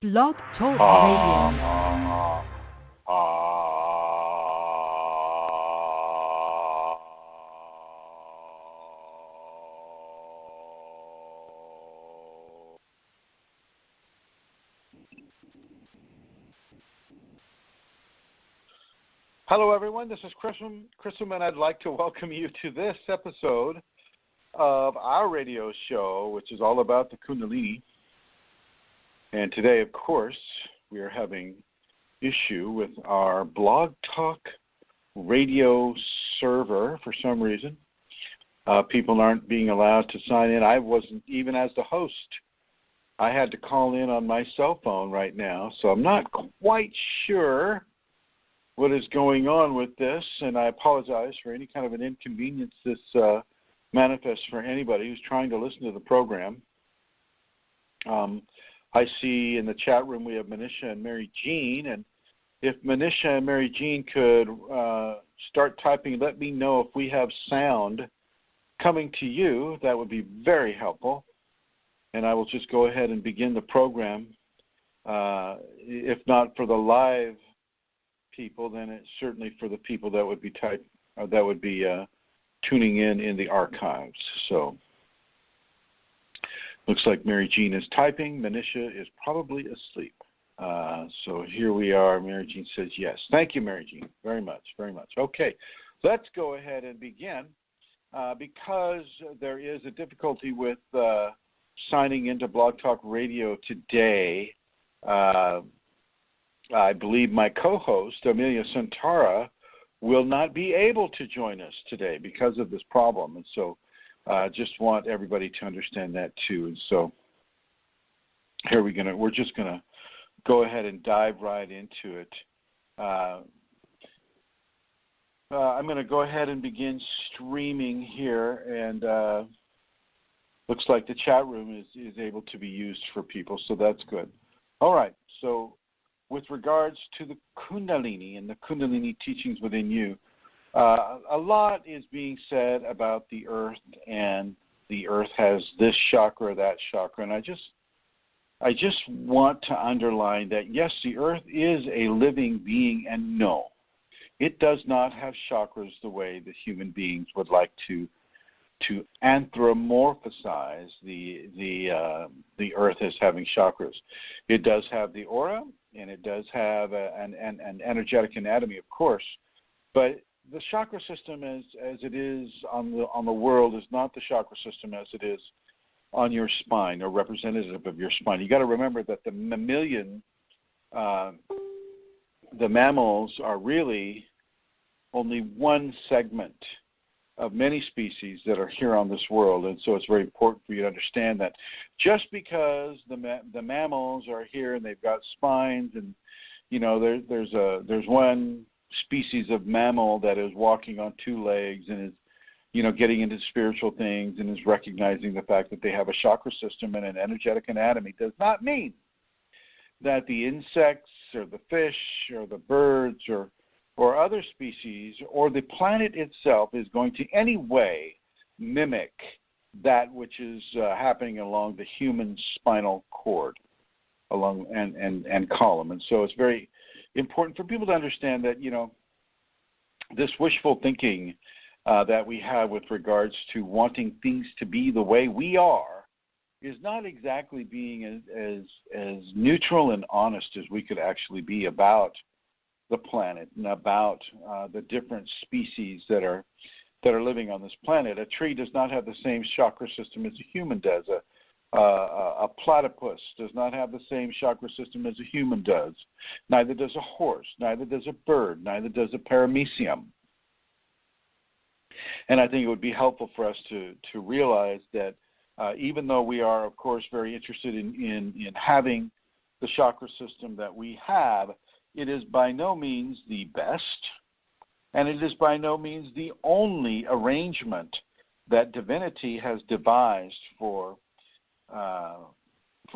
BlogTalk Radio. Hello, everyone. This is Chrism, and I'd like to welcome you to this episode of our radio show, which is all about the Kundalini. And today, of course, we are having issue with our BlogTalk radio server for some reason. People aren't being allowed to sign in. I wasn't, even as the host. I had to call in on my cell phone right now, so I'm not quite sure what is going on with this, and I apologize for any kind of an inconvenience this manifests for anybody who's trying to listen to the program. I see in the chat room we have Manisha and Mary Jean, and if Manisha and Mary Jean could start typing, let me know if we have sound coming to you. That would be very helpful, and I will just go ahead and begin the program. If not for the live people, then it's certainly for the people that would be tuning in the archives. So looks like Mary Jean is typing. Manisha is probably asleep. So here we are. Mary Jean says yes. Thank you, Mary Jean, very much, very much. Okay, let's go ahead and begin. Because there is a difficulty with signing into BlogTalk Radio today, I believe my co-host, Amelia Santara, will not be able to join us today because of this problem. And so I just want everybody to understand that too. And so here we're just going to go ahead and dive right into it. I'm going to go ahead and begin streaming here, and looks like the chat room is able to be used for people, so that's good. All right, so with regards to the Kundalini and the Kundalini teachings within you, a lot is being said about the earth, and the earth has this chakra, that chakra, and I just want to underline that yes, the earth is a living being, and no, it does not have chakras the way the human beings would like to anthropomorphize the earth as having chakras. It does have the aura, and it does have an energetic anatomy, of course, but the chakra system as it is on the world is not the chakra system as it is on your spine or representative of your spine. You got to remember that the mammals are really only one segment of many species that are here on this world, and so it's very important for you to understand that just because the mammals are here and they've got spines, and you know there's one species of mammal that is walking on two legs and is getting into spiritual things and is recognizing the fact that they have a chakra system and an energetic anatomy, does not mean that the insects or the fish or the birds or other species or the planet itself is going to any way mimic that which is happening along the human spinal cord along and column. And so it's very important for people to understand that, this wishful thinking that we have with regards to wanting things to be the way we are is not exactly being as neutral and honest as we could actually be about the planet and about the different species that are living on this planet. A tree does not have the same chakra system as a human does. A platypus does not have the same chakra system as a human does. Neither does a horse. Neither does a bird. Neither does a paramecium. And I think it would be helpful for us to realize that even though we are, of course, very interested in having the chakra system that we have, it is by no means the best, and it is by no means the only arrangement that divinity has devised for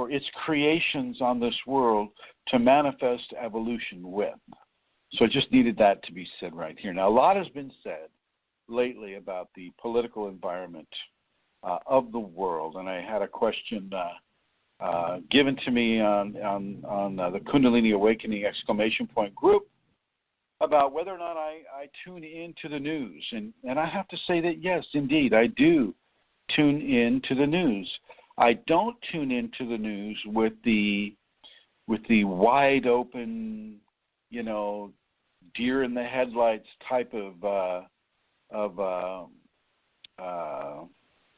its creations on this world to manifest evolution with. So I just needed that to be said right here. Now, a lot has been said lately about the political environment of the world, and I had a question given to me on the Kundalini Awakening ! Group about whether or not I tune into the news. And I have to say that, yes, indeed, I do tune into the news. I don't tune into the news with the wide open, deer in the headlights type of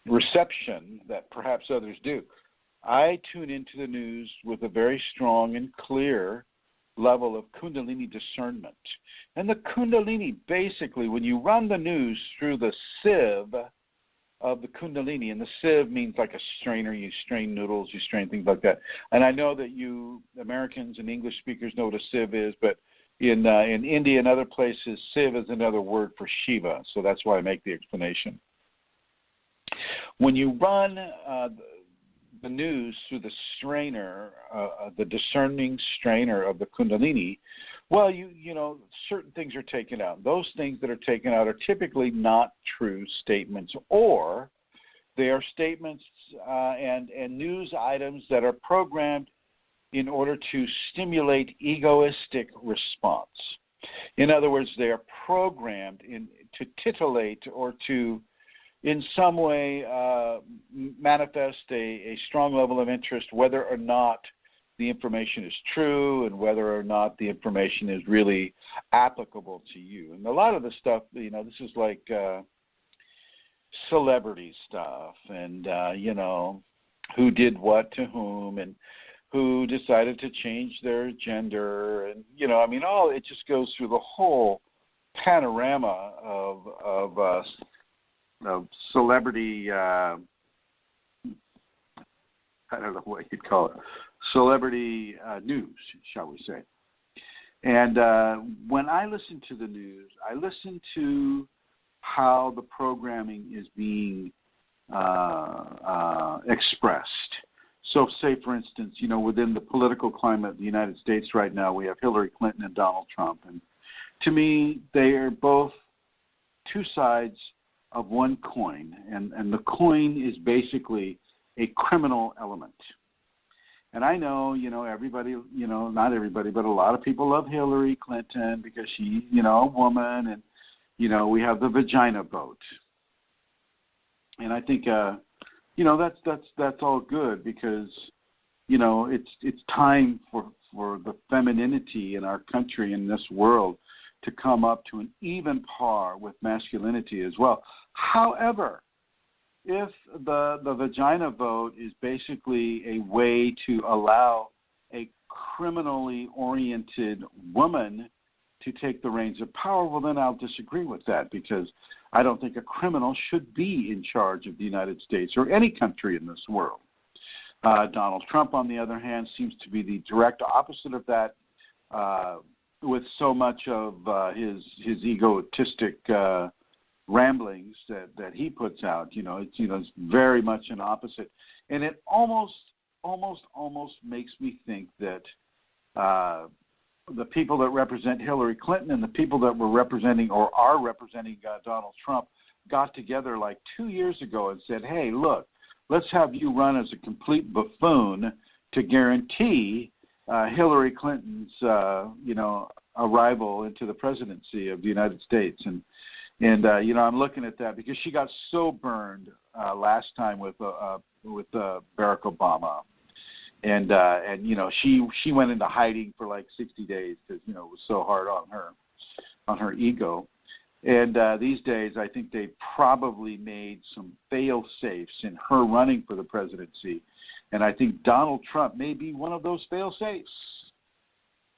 reception that perhaps others do. I tune into the news with a very strong and clear level of Kundalini discernment. And the Kundalini, basically, when you run the news through the sieve of the Kundalini, and the sieve means like a strainer, you strain noodles, you strain things like that. And I know that you Americans and English speakers know what a sieve is, but in India and other places, sieve is another word for Shiva, so that's why I make the explanation. When you run the news through the strainer, the discerning strainer of the Kundalini, well, certain things are taken out. Those things that are taken out are typically not true statements, or they are statements and news items that are programmed in order to stimulate egoistic response. In other words, they are programmed to titillate or to, in some way, manifest a strong level of interest, whether or not the information is true and whether or not the information is really applicable to you. And a lot of the stuff, this is like celebrity stuff and, who did what to whom and who decided to change their gender. And, it just goes through the whole panorama of celebrity, I don't know what you'd call it, celebrity news, shall we say. And when I listen to the news, I listen to how the programming is being expressed. So say, for instance, within the political climate of the United States right now, we have Hillary Clinton and Donald Trump. And to me, they are both two sides of one coin. And the coin is basically a criminal element. And I know, everybody, not everybody, but a lot of people love Hillary Clinton because she's, a woman. And, we have the vagina vote. And I think, that's all good because, it's time for the femininity in our country, in this world, to come up to an even par with masculinity as well. However, if the vagina vote is basically a way to allow a criminally oriented woman to take the reins of power, well, then I'll disagree with that because I don't think a criminal should be in charge of the United States or any country in this world. Donald Trump, on the other hand, seems to be the direct opposite of that, with so much of his egotistic ramblings that he puts out. It's very much an opposite, and it almost makes me think that the people that represent Hillary Clinton and the people that were representing or are representing Donald Trump got together like 2 years ago and said, hey, look, let's have you run as a complete buffoon to guarantee Hillary Clinton's, arrival into the presidency of the United States. And I'm looking at that because she got so burned last time with Barack Obama. And she went into hiding for like 60 days because, it was so hard on her ego. And these days, I think they probably made some fail-safes in her running for the presidency. And I think Donald Trump may be one of those fail-safes.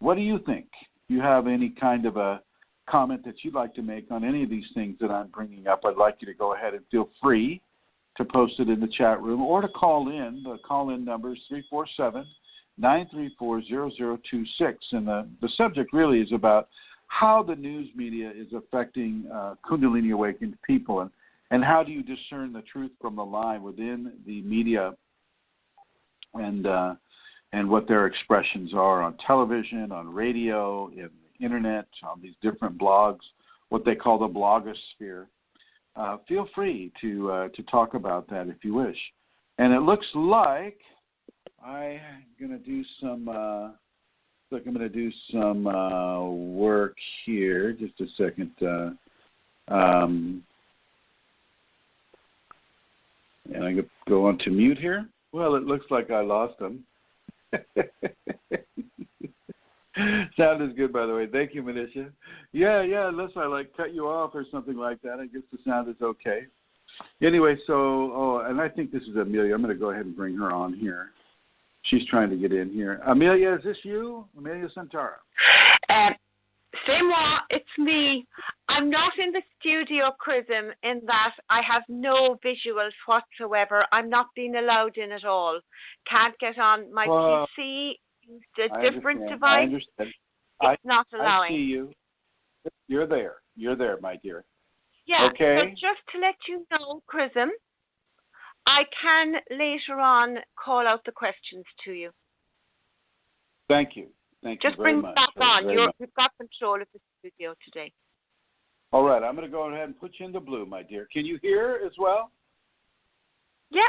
What do you think? Do you have any kind of a comment that you'd like to make on any of these things that I'm bringing up? I'd like you to go ahead and feel free to post it in the chat room or to call in. The call-in number is 347-934-0026. And the subject really is about how the news media is affecting Kundalini awakened people, and how do you discern the truth from the lie within the media and what their expressions are on television, on radio, in the internet, on these different blogs, what they call the blogosphere. Feel free to talk about that if you wish. And it looks like I'm going to do some work here. Just a second. And I go on to mute here. Well, it looks like I lost them. Sound is good, by the way. Thank you, Manisha. Yeah, unless I cut you off or something like that, I guess the sound is okay. Anyway, and I think this is Amelia. I'm going to go ahead and bring her on here. She's trying to get in here. Amelia, is this you? Amelia Santara. C'est-moi, it's me. I'm not in the studio, Chrism, in that I have no visuals whatsoever. I'm not being allowed in at all. Can't get on my PC. It's a different device. I understand. It's not allowing. I see you. You're there. You're there, my dear. Yeah, okay. So just to let you know, Chrism, I can later on call out the questions to you. Thank you. Thank you Just very bring much. that on. You've got control of the studio today. All right. I'm going to go ahead and put you in the blue, my dear. Can you hear as well? Yeah.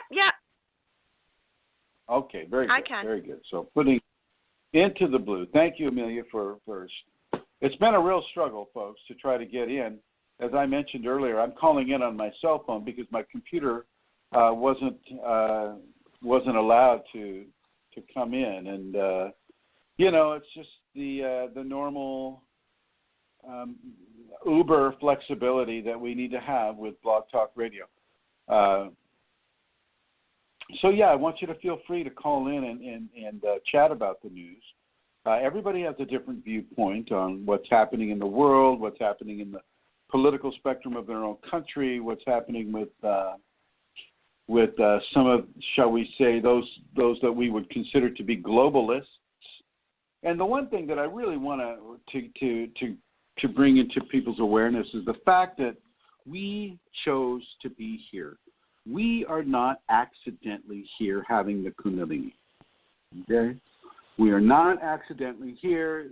Okay, very good. I can. Very good. So putting into the blue. Thank you, Amelia, for it's been a real struggle, folks, to try to get in. As I mentioned earlier, I'm calling in on my cell phone because my computer wasn't allowed to come in, and it's just the normal uber flexibility that we need to have with BlogTalk Radio. So yeah, I want you to feel free to call in and chat about the news. Everybody has a different viewpoint on what's happening in the world, what's happening in the political spectrum of their own country, what's happening with some of, shall we say, those that we would consider to be globalists. And the one thing that I really want to bring into people's awareness is the fact that we chose to be here. We are not accidentally here having the Kundalini. Okay? We are not accidentally here.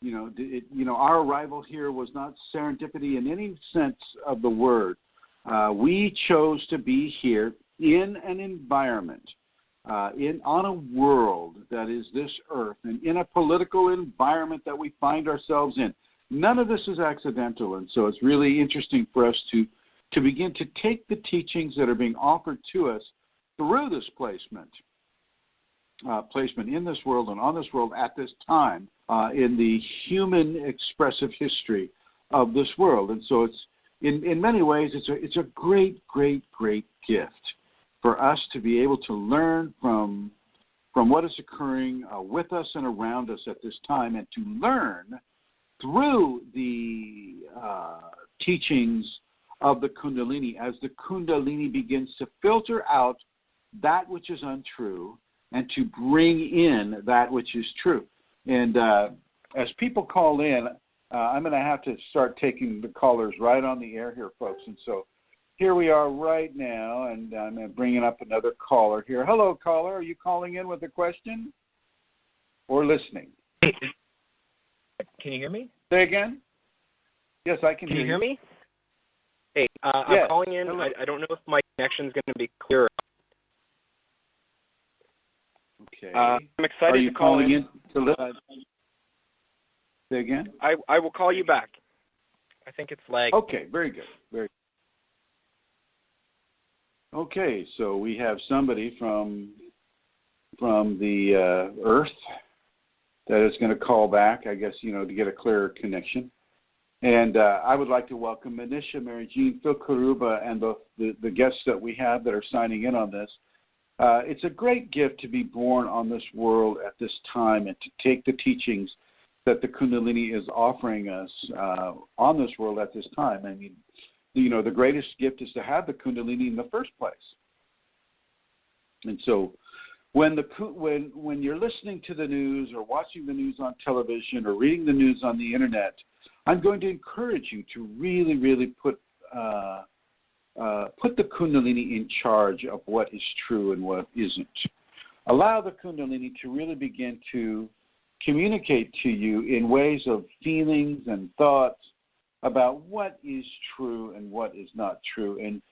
Our arrival here was not serendipity in any sense of the word. We chose to be here in an environment, on a world that is this earth, and in a political environment that we find ourselves in. None of this is accidental, and so it's really interesting for us to begin to take the teachings that are being offered to us through this placement in this world and on this world at this time in the human expressive history of this world. And so it's in many ways it's a great, great, great gift for us to be able to learn from what is occurring with us and around us at this time, and to learn through the teachings of the Kundalini, as the Kundalini begins to filter out that which is untrue and to bring in that which is true. And as people call in, I'm going to have to start taking the callers right on the air here, folks. And so here we are right now, and I'm bringing up another caller here. Hello, caller. Are you calling in with a question or listening? Can you hear me? Say again? Yes, I can hear you. Can you hear me? Hey, yes. I'm calling in. I don't know if my connection is going to be clear. Okay. I'm excited to call in. To listen? Say again? I will call you back. I think it's lagged. Okay, very good. Very good. Okay, so we have somebody from the Earth that is going to call back, I guess, to get a clearer connection. And I would like to welcome Manisha, Mary Jean, Phil Karuba, and the guests that we have that are signing in on this. It's a great gift to be born on this world at this time and to take the teachings that the Kundalini is offering us on this world at this time. I mean, the greatest gift is to have the Kundalini in the first place. And so when you're listening to the news or watching the news on television or reading the news on the internet, I'm going to encourage you to really, really put the Kundalini in charge of what is true and what isn't. Allow the Kundalini to really begin to communicate to you in ways of feelings and thoughts about what is true and what is not true. And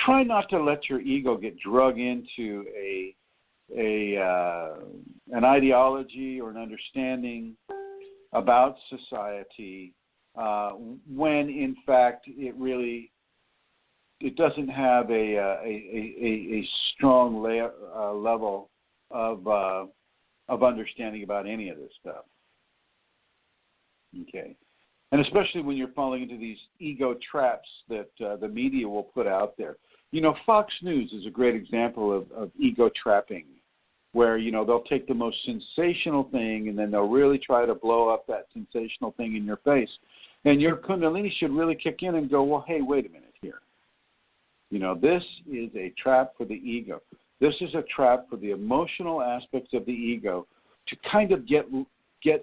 try not to let your ego get drug into a an ideology or an understanding about society when in fact it doesn't have a strong level of understanding about any of this stuff. Okay. And especially when you're falling into these ego traps that the media will put out there. You know, Fox News is a great example of ego trapping, where, you know, they'll take the most sensational thing and then they'll really try to blow up that sensational thing in your face. And your Kundalini should really kick in and go, well, hey, wait a minute here. You know, this is a trap for the ego. This is a trap for the emotional aspects of the ego to kind of get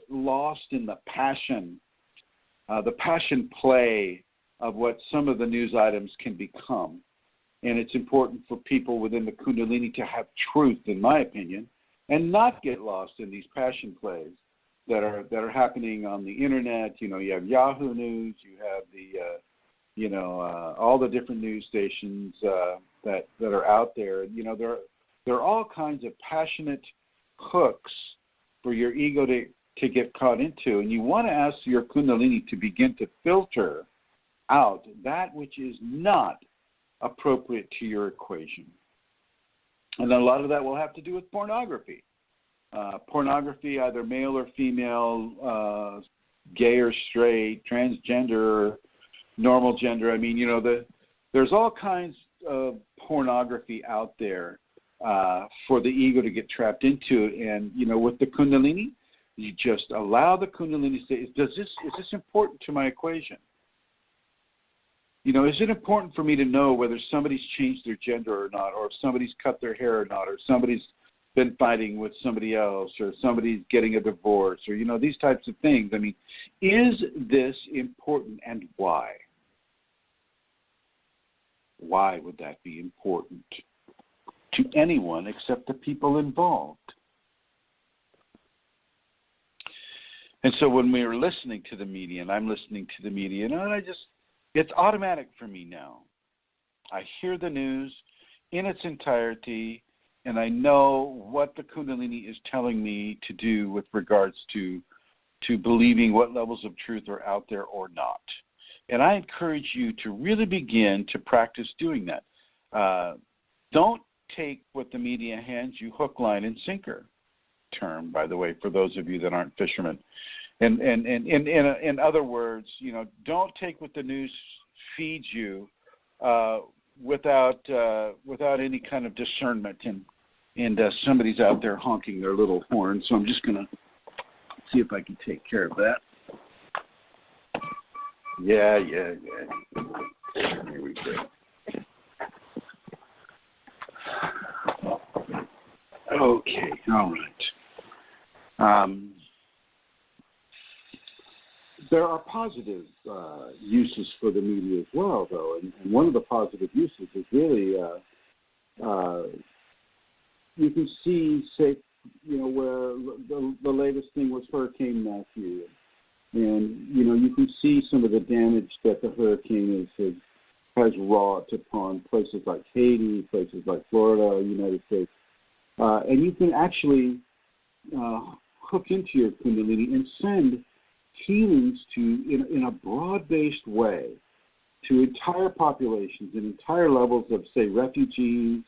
lost in the passion play of what some of the news items can become. And it's important for people within the Kundalini to have truth, in my opinion, and not get lost in these passion plays that are happening on the internet. You know, you have Yahoo News, you have the, all the different news stations that are out there. You know, there are all kinds of passionate hooks for your ego to get caught into, and you want to ask your Kundalini to begin to filter out that which is not appropriate to your equation. And then a lot of that will have to do with pornography. Pornography, either male or female, gay or straight, transgender, normal gender. I mean, you know, there's all kinds of pornography out there for the ego to get trapped into. And, you know, with the Kundalini, you just allow the Kundalini to say, is this important to my equation? You know, is it important for me to know whether somebody's changed their gender or not, or if somebody's cut their hair or not, or somebody's been fighting with somebody else, or somebody's getting a divorce, or, you know, these types of things? I mean, is this important, and why? Why would that be important to anyone except the people involved? And so when we are listening to the media, and I'm listening to the media, and it's automatic for me now. I hear the news in its entirety, and I know what the Kundalini is telling me to do with regards to believing what levels of truth are out there or not. And I encourage you to really begin to practice doing that. Don't take what the media hands you hook, line, and sinker. Term, by the way, for those of you that aren't fishermen. And in other words, you know, don't take what the news feeds you without any kind of discernment. And somebody's out there honking their little horn, so I'm just going to see if I can take care of that. Yeah. Here we go. Okay, all right. There are positive uses for the media as well, though, and one of the positive uses is really you can see, say, you know, where the latest thing was Hurricane Matthew, and you know, you can see some of the damage that the hurricane has wrought upon places like Haiti, places like Florida, United States, and you can actually hook into your Kundalini and send healings in a broad-based way to entire populations and entire levels of, say, refugees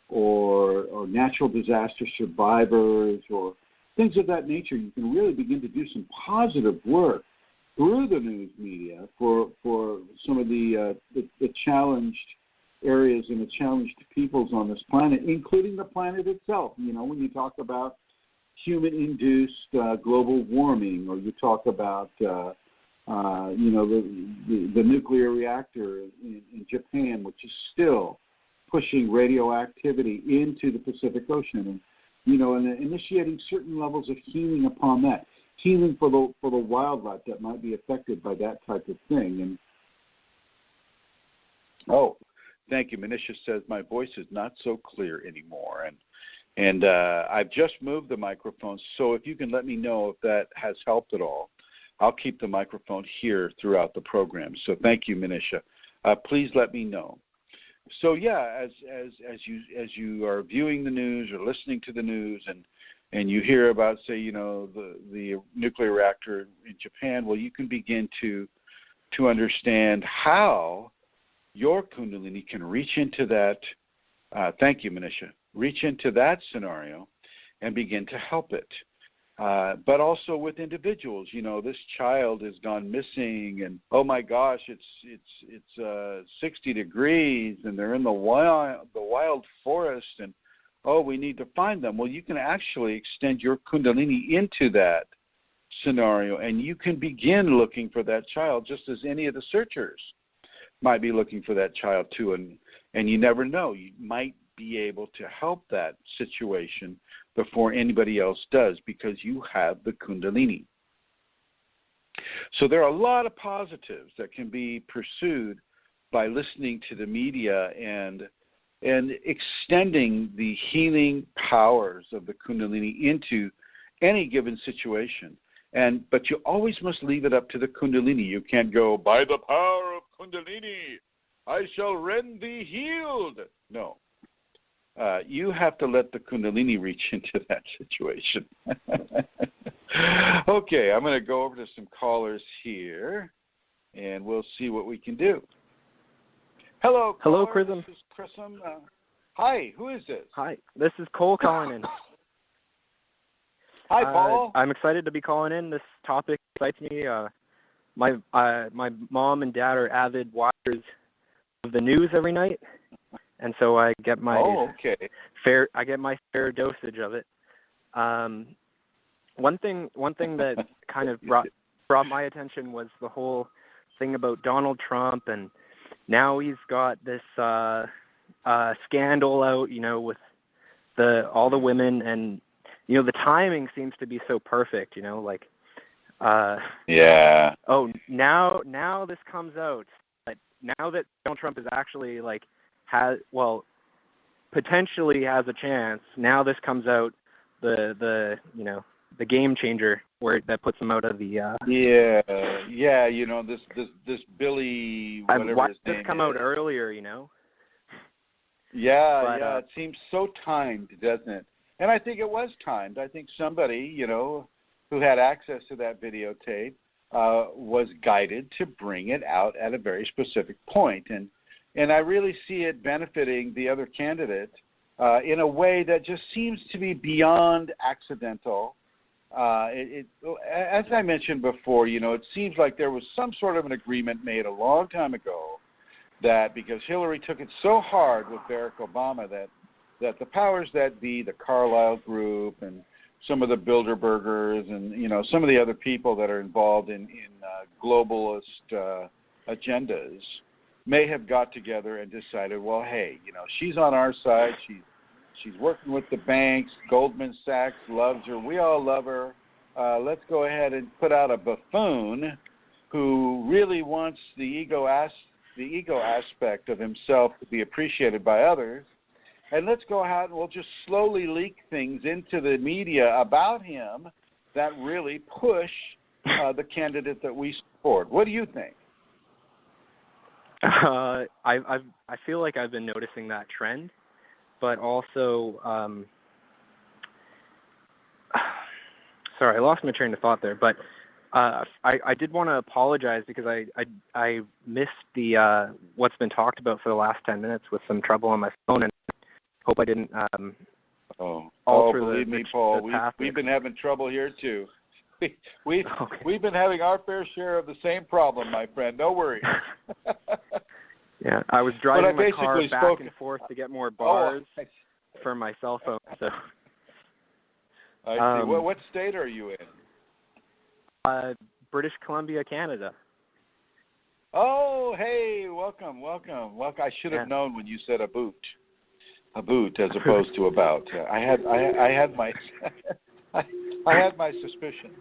or natural disaster survivors or things of that nature. You can really begin to do some positive work through the news media for some of the challenged areas and the challenged peoples on this planet, including the planet itself. You know, when you talk about human-induced global warming, or you talk about, the nuclear reactor in Japan, which is still pushing radioactivity into the Pacific Ocean, and, you know, and initiating certain levels of healing upon that, healing for the wildlife that might be affected by that type of thing. And oh, thank you. Manisha says my voice is not so clear anymore, and I've just moved the microphone, so if you can let me know if that has helped at all, I'll keep the microphone here throughout the program. So thank you, Manisha. Please let me know. So yeah, as you are viewing the news or listening to the news, and you hear about, say, the nuclear reactor in Japan, well, you can begin to understand how your Kundalini can reach into that. Thank you, Manisha. Reach into that scenario and begin to help it. But also with individuals, this child has gone missing, and oh my gosh, it's 60 degrees, and they're in the wild forest, and oh, we need to find them. Well, you can actually extend your Kundalini into that scenario, and you can begin looking for that child, just as any of the searchers might be looking for that child too. And you never know, you might be able to help that situation before anybody else does, because you have the Kundalini. So there are a lot of positives that can be pursued by listening to the media and extending the healing powers of the Kundalini into any given situation. But you always must leave it up to the Kundalini. You can't go, by the power of Kundalini, I shall rend thee healed. No. You have to let the Kundalini reach into that situation. Okay, I'm going to go over to some callers here, and we'll see what we can do. Hello, Hello, Chrism. This is Chrism. Hi, who is this? Hi, this is Cole calling in. Hi, Paul. I'm excited to be calling in. This topic excites me. My mom and dad are avid watchers of the news every night, and so I get my fair dosage of it. One thing that kind of brought my attention was the whole thing about Donald Trump, and now he's got this scandal out, with all the women, and the timing seems to be so perfect, yeah. Oh, now this comes out. But now that Donald Trump is actually potentially has a chance. Now this comes out, the game changer that puts him out of the this Billy, whatever why his did name this come is. out earlier, Yeah, it seems so timed, doesn't it? And I think it was timed. I think somebody, who had access to that videotape was guided to bring it out at a very specific point. And I really see it benefiting the other candidate in a way that just seems to be beyond accidental. As I mentioned before, it seems like there was some sort of an agreement made a long time ago that because Hillary took it so hard with Barack Obama that the powers that be, the Carlyle Group and some of the Bilderbergers and, some of the other people that are involved in globalist agendas may have got together and decided, well, hey, she's on our side. She's working with the banks. Goldman Sachs loves her. We all love her. Let's go ahead and put out a buffoon who really wants the ego aspect of himself to be appreciated by others. And let's go out and we'll just slowly leak things into the media about him that really push the candidate that we support. What do you think? I feel like I've been noticing that trend, but also, sorry, I lost my train of thought there. But I did want to apologize because I missed the what's been talked about for the last 10 minutes with some trouble on my phone, and hope I didn't alter believe me, Paul. We've been having trouble here too. We've been having our fair share of the same problem, my friend. No worries. Yeah, I was driving my car back and forth to get more bars for my cell phone. So I see. What state are you in? British Columbia, Canada. Oh, hey, welcome. I should have known when you said a boot as opposed to about. I had my suspicions.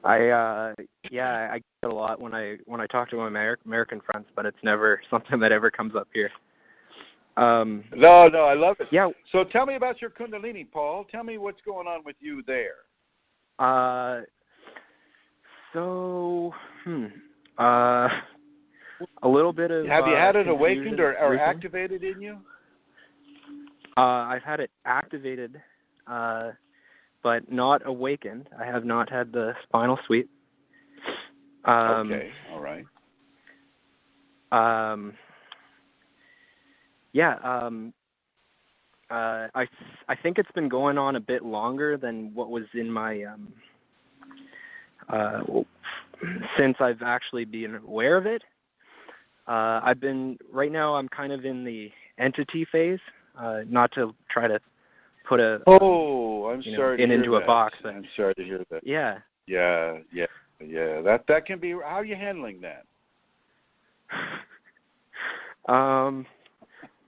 I get it a lot when I talk to my American friends, but it's never something that ever comes up here. No, I love it. Yeah. So tell me about your Kundalini, Paul. Tell me what's going on with you there. a little bit of. Have you had it confusion awakened or recently. activated in you? I've had it activated, but not awakened. I have not had the spinal sweep. Okay, all right. I think it's been going on a bit longer than what was in my since I've actually been aware of it. Right now I'm kind of in the entity phase, not to try to put a I'm sorry to hear into that. a box. But, I'm sorry to hear that. Yeah. That can be. How are you handling that?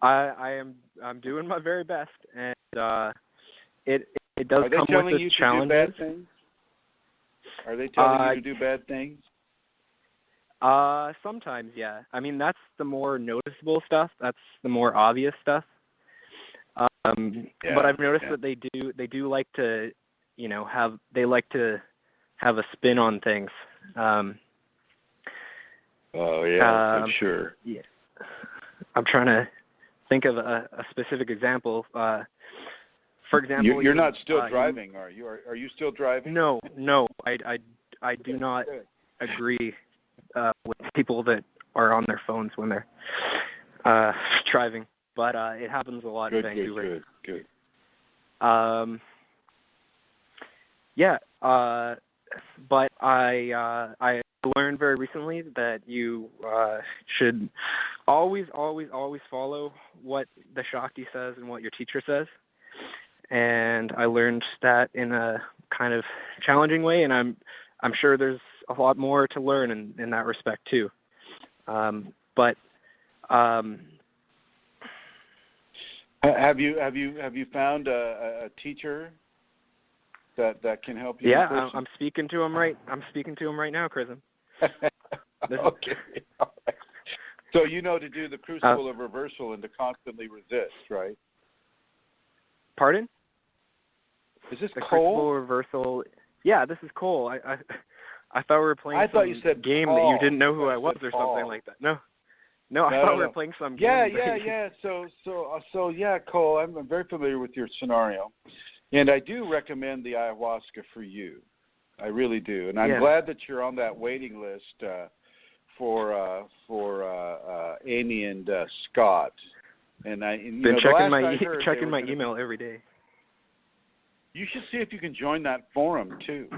I'm doing my very best, and it does Are they come telling with you its to challenges. do bad things? Are they telling you to do bad things? Sometimes, yeah. I mean, that's the more noticeable stuff. That's the more obvious stuff. But I've noticed that they do like to, have a spin on things. I'm sure. Yeah. I'm trying to think of a specific example. For example, you're not still driving, are you? Are you still driving? No. I do not agree with people that are on their phones when they're driving, but it happens a lot in Vancouver. Good. But I learned very recently that you should always follow what the Shakti says and what your teacher says. And I learned that in a kind of challenging way, and I'm sure there's a lot more to learn in that respect too. But have you found a teacher that can help you? Yeah, I'm speaking to him right now, Chrism. Okay. All right. So you know to do the crucible of reversal and to constantly resist, right? Pardon? Is this the Cole? Crucible reversal. Yeah, this is Cole. I thought we were playing some you said game Paul. that you didn't know who I was or something like that. No, I thought we were playing some game. Yeah. So yeah, Cole, I'm very familiar with your scenario, and I do recommend the ayahuasca for you. I really do, and I'm glad that you're on that waiting list for Amy and Scott. And been checking my email every day. You should see if you can join that forum too.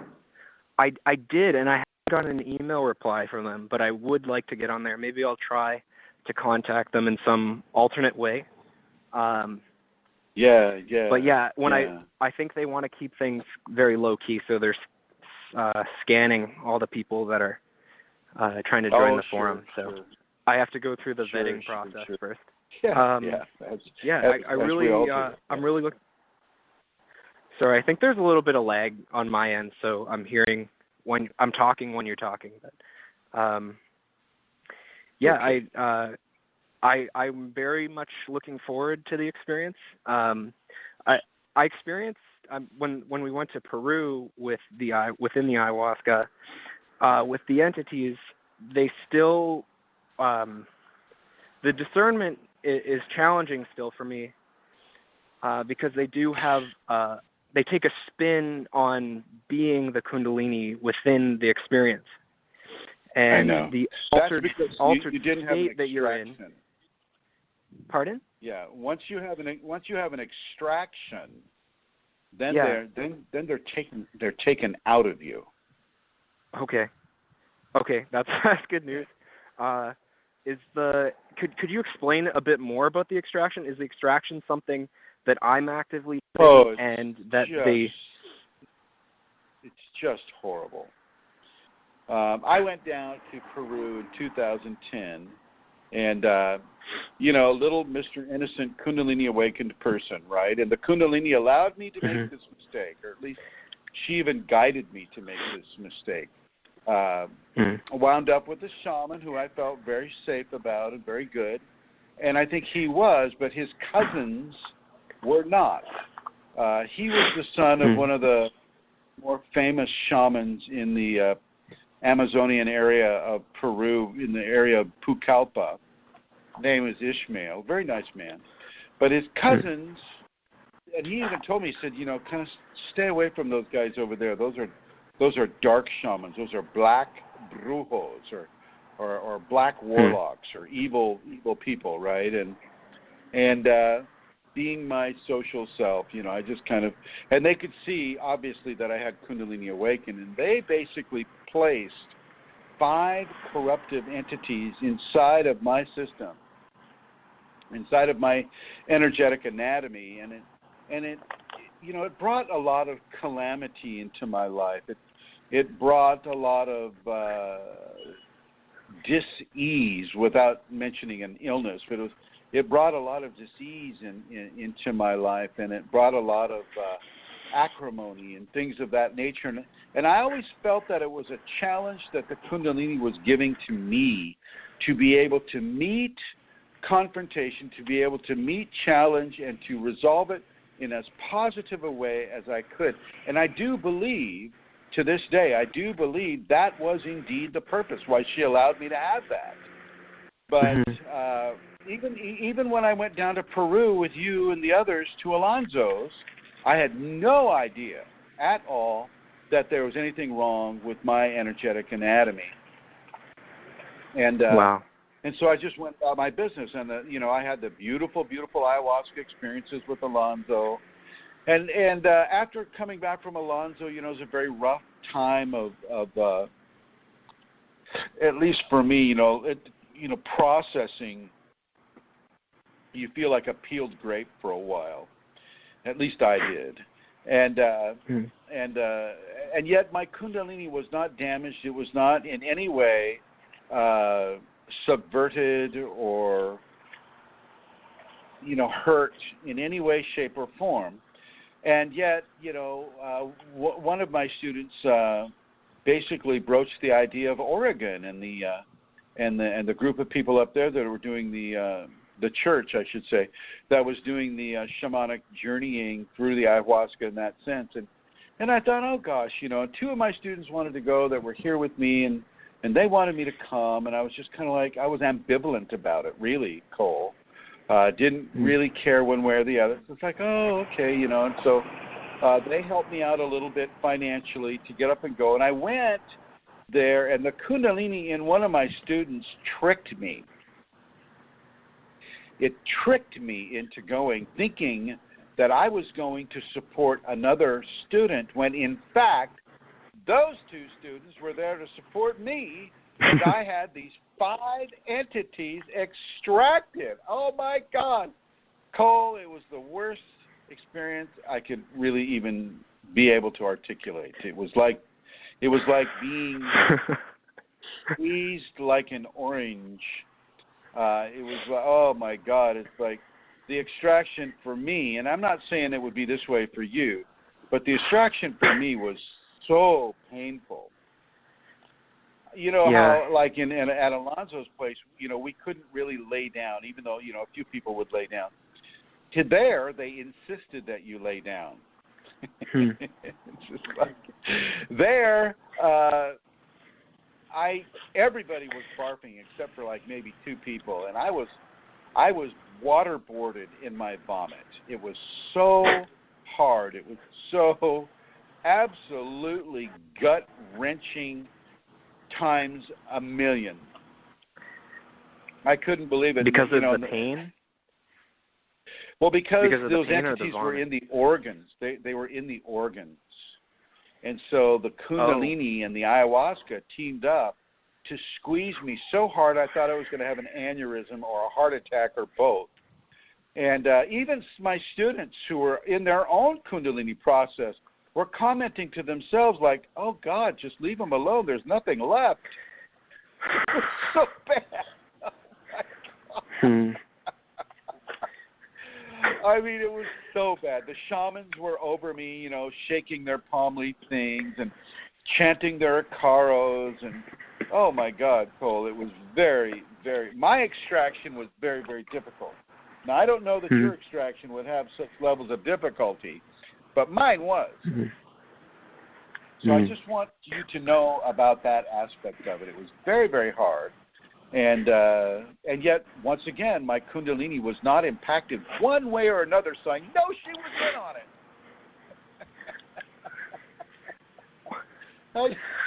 I did, and I haven't gotten an email reply from them, but I would like to get on there. Maybe I'll try to contact them in some alternate way. But I think they want to keep things very low key, so they're scanning all the people that are trying to join the forum. So I have to go through the vetting process first. I'm really looking. Sorry, I think there's a little bit of lag on my end, so I'm hearing when I'm talking when you're talking. But I'm very much looking forward to the experience. I experienced when we went to Peru within the ayahuasca with the entities. They still the discernment is challenging still for me because they do have they take a spin on being the Kundalini within the experience, and the altered state that you're in. Pardon? Yeah, once you have an extraction, then they're taken out of you. Okay, that's good news. Could you explain a bit more about the extraction? Is the extraction something that I'm actively doing it's just horrible. I went down to Peru in 2010, and little Mr. Innocent Kundalini awakened person, right? And the Kundalini allowed me to make this mistake, or at least she even guided me to make this mistake. Wound up with a shaman who I felt very safe about and very good, and I think he was, but his cousins were not. He was the son of one of the more famous shamans in the Amazonian area of Peru, in the area of Pucallpa. Name is Ishmael, very nice man. But his cousins, and he even told me, he said, kind of stay away from those guys over there. Those are dark shamans. Those are black brujos or black warlocks or evil people, right? And being my social self, I just kind of, and they could see obviously that I had Kundalini awakened, and they basically placed 5 corruptive entities inside of my system, inside of my energetic anatomy, and it it brought a lot of calamity into my life. It brought a lot of dis-ease, without mentioning an illness, but it brought a lot of dis-ease into my life, and it brought a lot of acrimony and things of that nature. And I always felt that it was a challenge that the Kundalini was giving to me to be able to meet confrontation, to be able to meet challenge, and to resolve it in as positive a way as I could. And I do believe, to this day, that was indeed the purpose, why she allowed me to have that. But even when I went down to Peru with you and the others to Alonzo's, I had no idea at all that there was anything wrong with my energetic anatomy. And wow. And so I just went about my business, and I had the beautiful, beautiful ayahuasca experiences with Alonzo. And after coming back from Alonzo, it was a very rough time of at least for me, processing. You feel like a peeled grape for a while. At least I did. And yet my Kundalini was not damaged. It was not in any way subverted or hurt in any way, shape, or form. And yet, one of my students basically broached the idea of Oregon and the group of people up there that were doing the church, I should say, that was doing the shamanic journeying through the ayahuasca in that sense. And I thought, oh gosh, 2 of my students wanted to go that were here with me, and they wanted me to come, and I was just kind of like, I was ambivalent about it, really, Cole. Didn't really care one way or the other. It's like, oh, okay, and so they helped me out a little bit financially to get up and go. And I went there, and the Kundalini in one of my students tricked me. It tricked me into going, thinking that I was going to support another student, when in fact, those 2 students were there to support me, and I had these 5 entities extracted. Oh my God. Cole, it was the worst experience I could really even be able to articulate. It was like being squeezed like an orange. It was like, oh my God, it's like the extraction for me, and I'm not saying it would be this way for you, but the extraction for me was so painful. How, like at Alonzo's place, we couldn't really lay down, even though, a few people would lay down. There, they insisted that you lay down. It's just like, there, everybody was barfing except for like maybe 2 people, and I was waterboarded in my vomit. It was so hard. It was so absolutely gut-wrenching times a million. I couldn't believe it. Because of the pain? Well, because those entities were in the organs. They were in the organs. And so the Kundalini and the ayahuasca teamed up to squeeze me so hard I thought I was going to have an aneurysm or a heart attack or both. And even my students who were in their own Kundalini process were commenting to themselves like, oh, God, just leave them alone. There's nothing left. It was so bad. Oh, my God. I mean, it was so bad. The shamans were over me, shaking their palm leaf things and chanting their icaros. And, oh, my God, Cole, it was very, very – my extraction was very, very difficult. Now, I don't know that your extraction would have such levels of difficulty, but mine was. So I just want you to know about that aspect of it. It was very, very hard. And yet, once again, my Kundalini was not impacted one way or another, so I know she was in on it.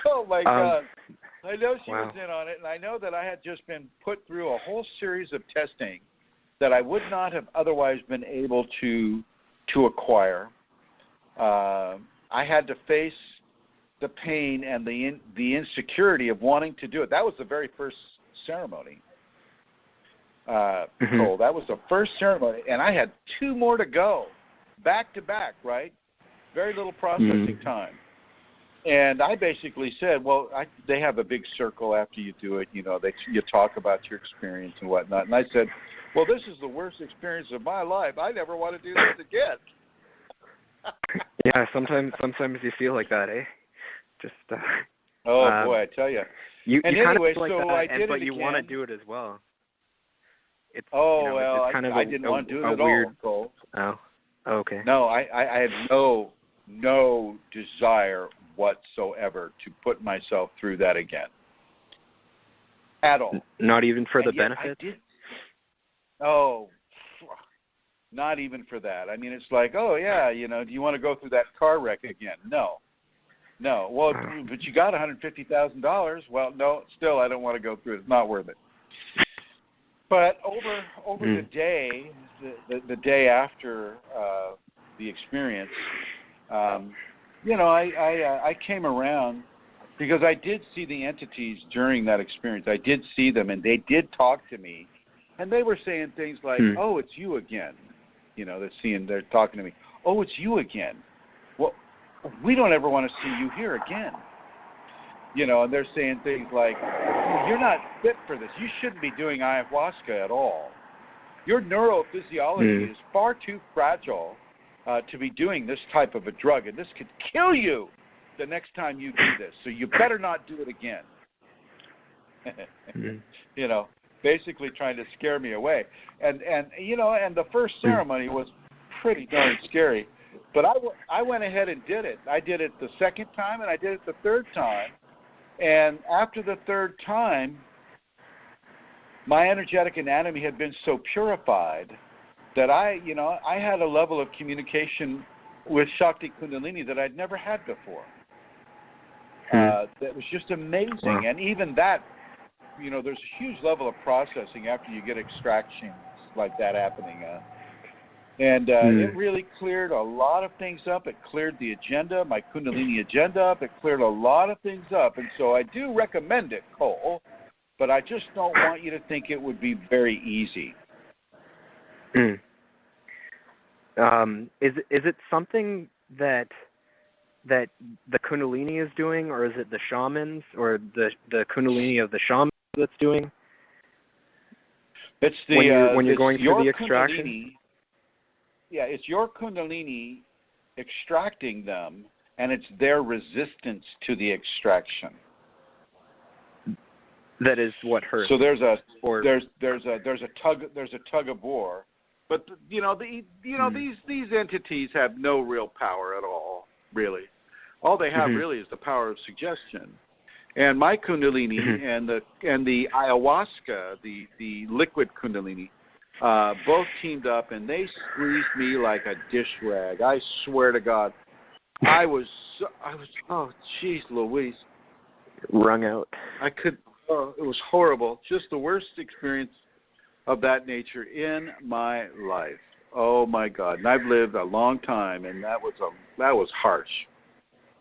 Oh, my God. I know she was in on it, and I know that I had just been put through a whole series of testing that I would not have otherwise been able to acquire. I had to face the pain and the insecurity of wanting to do it. That was the very first ceremony, Cole. That was the first ceremony, and I had 2 more to go, back to back, right? Very little processing time. And I basically said, well, they have a big circle after you do it. You know, you talk about your experience and whatnot. And I said, well, this is the worst experience of my life. I never want to do this again. Yeah, sometimes you feel like that, eh? Just. Boy, I tell you. You and kind anyway, of feel like so that, I did but it you again. want to do it as well. It's, well, it's kind of I didn't want to do it at weird... all, Cole. Oh, okay. No, I had no desire whatsoever to put myself through that again. At all. Not even for the benefit? Not even for that. I mean, it's like, oh, yeah, do you want to go through that car wreck again? No. Well, but you got $150,000. Well, no, still, I don't want to go through it. It's not worth it. But over the day, the day after the experience, I came around because I did see the entities during that experience. I did see them, and they did talk to me, and they were saying things like, "Oh, it's you again." They're talking to me. "Oh, it's you again." Well, we don't ever want to see you here again. And they're saying things like, "You're not fit for this. You shouldn't be doing ayahuasca at all. Your neurophysiology is far too fragile to be doing this type of a drug, and this could kill you the next time you do this. So you better not do it again." Basically trying to scare me away. And the first ceremony was pretty darn scary. But I went ahead and did it. I did it the second time, and I did it the third time. And after the third time, my energetic anatomy had been so purified that I had a level of communication with Shakti Kundalini that I'd never had before. That was just amazing. Wow. And even that, there's a huge level of processing after you get extractions like that happening. It really cleared a lot of things up. It cleared the agenda, my Kundalini agenda up. It cleared a lot of things up. And so I do recommend it, Cole, but I just don't want you to think it would be very easy. Is it something that the Kunalini is doing, or is it the shamans, or the Kunalini of the shamans that's doing? It's when you're going through the extraction. Kundalini, yeah, it's your Kundalini extracting them, and it's their resistance to the extraction. That is what hurts. So there's a tug of war. But these entities have no real power at all, really. All they have really is the power of suggestion. And my Kundalini and the ayahuasca, the liquid Kundalini, both teamed up, and they squeezed me like a dish rag. I swear to God, I was oh jeez Louise, wrung out. It was horrible. Just the worst experience of that nature in my life. Oh my God! And I've lived a long time, and that was harsh.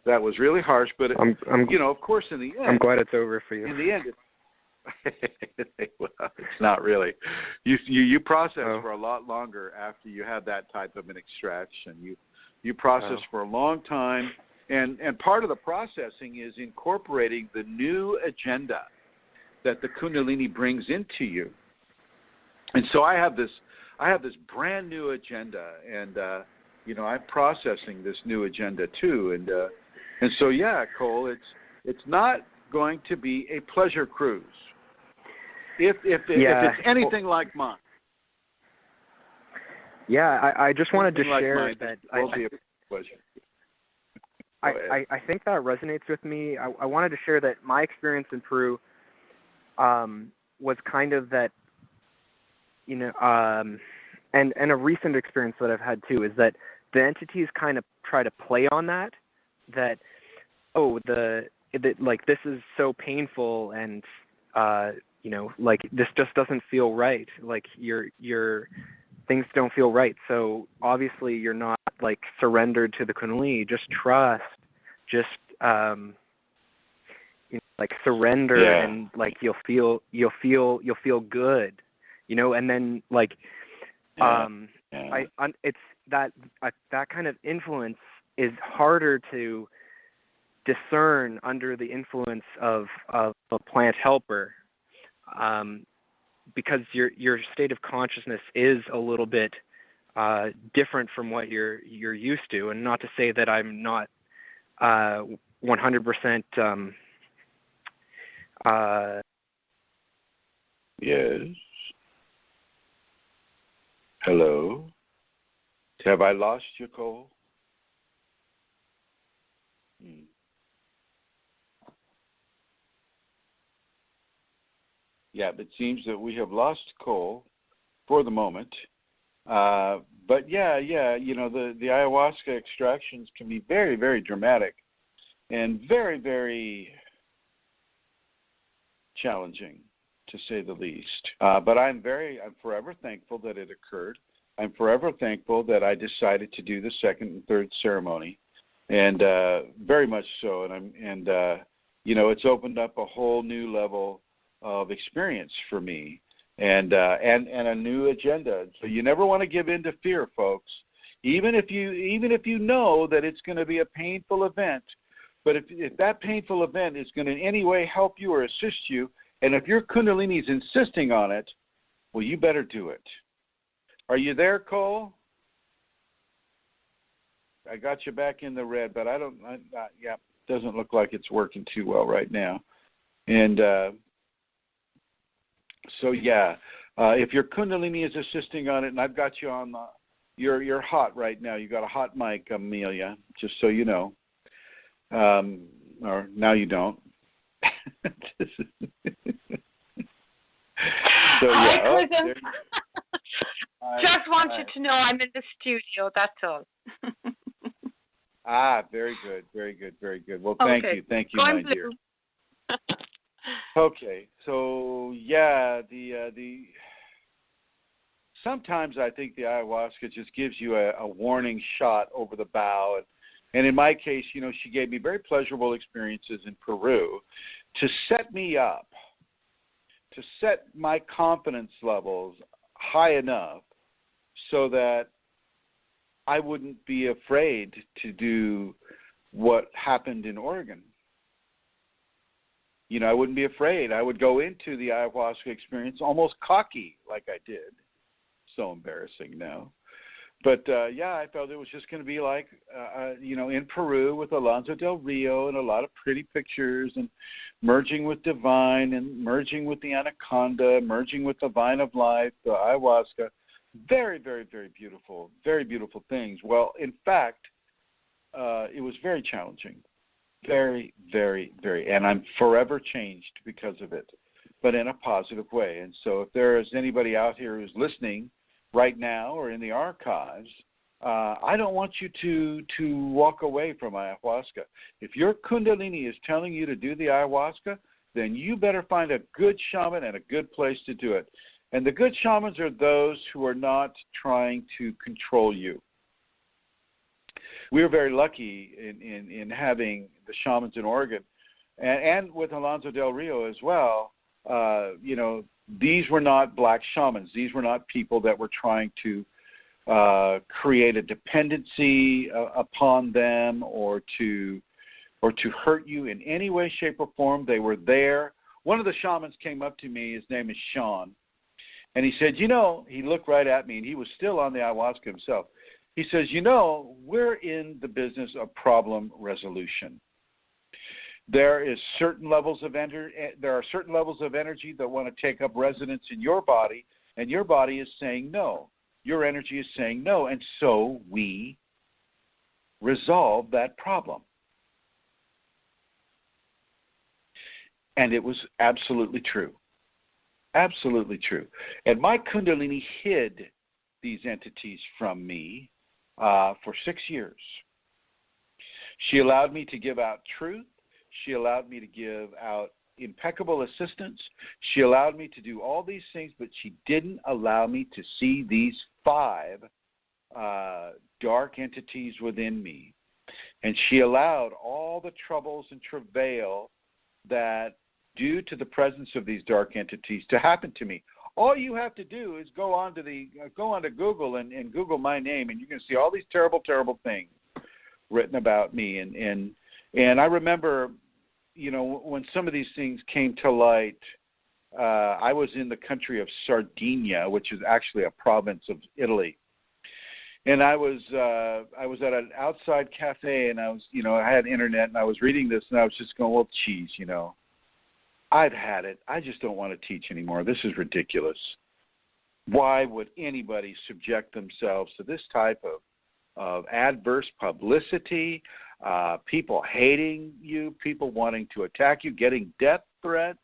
That was really harsh. But of course, in the end, I'm glad it's over for you. In the end, well, it's not really. You process for a lot longer after you have that type of an extraction. You process for a long time, and part of the processing is incorporating the new agenda that the Kundalini brings into you. And so I have this brand new agenda, and I'm processing this new agenda too, and so Cole, it's not going to be a pleasure cruise. If it's anything like mine. Yeah, I just wanted to share mine, that will be a pleasure. I think that resonates with me. I wanted to share that my experience in Peru was kind of that, you know, and a recent experience that I've had too is that the entities kind of try to play on that like this is so painful and you know, like this just doesn't feel right. Like your things don't feel right. So obviously you're not like surrendered to the Kunalini. Just trust. Just you know, like surrender, and like you'll feel good. You know, and then like it's that kind of influence is harder to discern under the influence of a plant helper, because your state of consciousness is a little bit different from what you're used to. And not to say that I'm not 100%. Yes. Hello. Have I lost you, Cole? Yeah, it seems that we have lost Cole for the moment. But yeah, you know, the ayahuasca extractions can be very, very dramatic and very, very challenging, to say the least. But I'm forever thankful that it occurred. I'm forever thankful that I decided to do the second and third ceremony, and very much so. And you know, it's opened up a whole new level of experience for me, and a new agenda. So you never want to give in to fear, folks. Even if you know that it's going to be a painful event, but if that painful event is going to in any way help you or assist you, and if your Kundalini is insisting on it, well, you better do it. Are you there, Cole? I got you back in the red, but doesn't look like it's working too well right now. And so yeah, if your Kundalini is assisting on it, and I've got you on you're hot right now. You got a hot mic, Amelia, just so you know. Or now you don't. So yeah. Just want you to know I'm in the studio, that's all. Very good, very good, very good. Well, thank you, my dear. Okay, so yeah, the sometimes I think the ayahuasca just gives you a warning shot over the bow, and in my case, you know, she gave me very pleasurable experiences in Peru to set me up, to set my confidence levels high enough so that I wouldn't be afraid to do what happened in Oregon. You know, I wouldn't be afraid. I would go into the ayahuasca experience almost cocky like I did. So embarrassing now. But, yeah, I felt it was just going to be like, you know, in Peru with Alonso Del Rio and a lot of pretty pictures and merging with divine and merging with the anaconda, merging with the vine of life, the ayahuasca. Very, very, very beautiful things. Well, in fact, it was very challenging. Very, very, very. And I'm forever changed because of it, but in a positive way. And so if there is anybody out here who's listening right now or in the archives, I don't want you to walk away from ayahuasca. If your Kundalini is telling you to do the ayahuasca, then you better find a good shaman and a good place to do it. And the good shamans are those who are not trying to control you. We were very lucky in having the shamans in Oregon and with Alonso Del Rio as well. You know, these were not black shamans. These were not people that were trying to create a dependency upon them or to hurt you in any way, shape, or form. They were there. One of the shamans came up to me. His name is Sean. And he said, you know, he looked right at me, and he was still on the ayahuasca himself. He says, you know, we're in the business of problem resolution. There are certain levels of energy that want to take up residence in your body, and your body is saying no. Your energy is saying no, and so we resolve that problem. And it was absolutely true. Absolutely true. And my Kundalini hid these entities from me for 6 years. She allowed me to give out truth. She allowed me to give out impeccable assistance. She allowed me to do all these things, but she didn't allow me to see these 5 dark entities within me. And she allowed all the troubles and travail that, due to the presence of these dark entities, to happen to me. All you have to do is go onto Google and Google my name, and you can see all these terrible, terrible things written about me. And I remember, when some of these things came to light, I was in the country of Sardinia, which is actually a province of Italy. And I was at an outside cafe, and I was, I had internet, and I was reading this, and I was just going, well, geez, I've had it. I just don't want to teach anymore. This is ridiculous. Why would anybody subject themselves to this type of adverse publicity, people hating you, people wanting to attack you, getting death threats?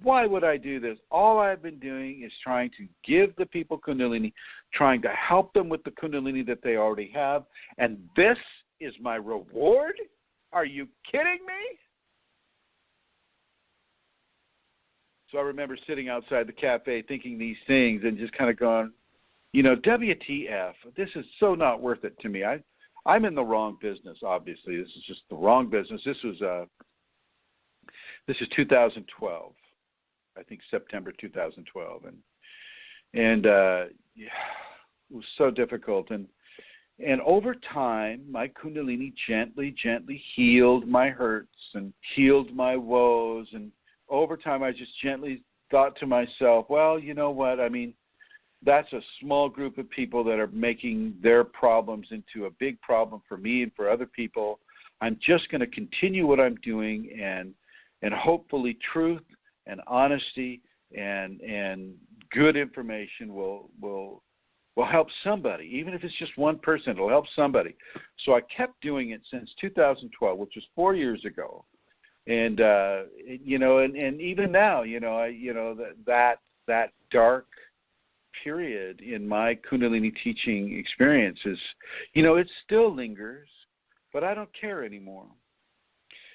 Why would I do this? All I've been doing is trying to give the people Kundalini, trying to help them with the Kundalini that they already have, and this is my reward? Are you kidding me? So I remember sitting outside the cafe thinking these things and just kind of going, WTF, this is so not worth it to me. I'm in the wrong business, obviously. This is just the wrong business. This is 2012, I think September 2012. And it was so difficult. And over time, my Kundalini gently healed my hurts and healed my woes. And over time, I just gently thought to myself, well, you know what? I mean, that's a small group of people that are making their problems into a big problem for me and for other people. I'm just going to continue what I'm doing, and hopefully truth and honesty and good information will help somebody. Even if it's just one person, it'll help somebody. So I kept doing it since 2012, which was 4 years ago. And and even now, that dark period in my Kundalini teaching experience is, it still lingers, but I don't care anymore.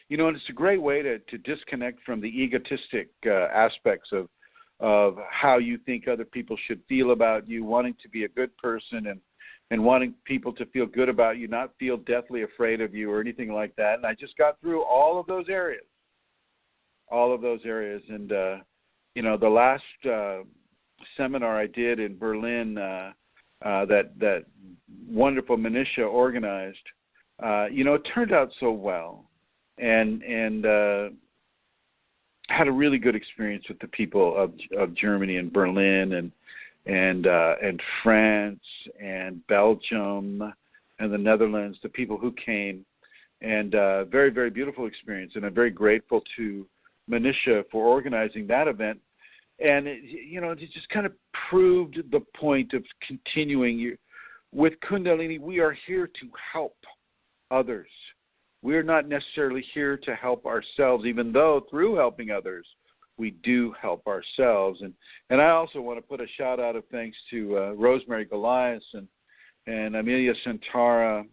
And it's a great way to disconnect from the egotistic aspects of how you think other people should feel about you, wanting to be a good person and wanting people to feel good about you, not feel deathly afraid of you or anything like that. And I just got through all of those areas. And, the last seminar I did in Berlin that wonderful Manisha organized, it turned out so well. And had a really good experience with the people of Germany and Berlin and France and Belgium and the Netherlands, the people who came, and very, very beautiful experience. And I'm very grateful to Manisha for organizing that event. And it just kind of proved the point of continuing. With Kundalini, we are here to help others. We're not necessarily here to help ourselves, even though through helping others, we do help ourselves. And I also want to put a shout out of thanks to Rosemary Goliath and Amelia Santara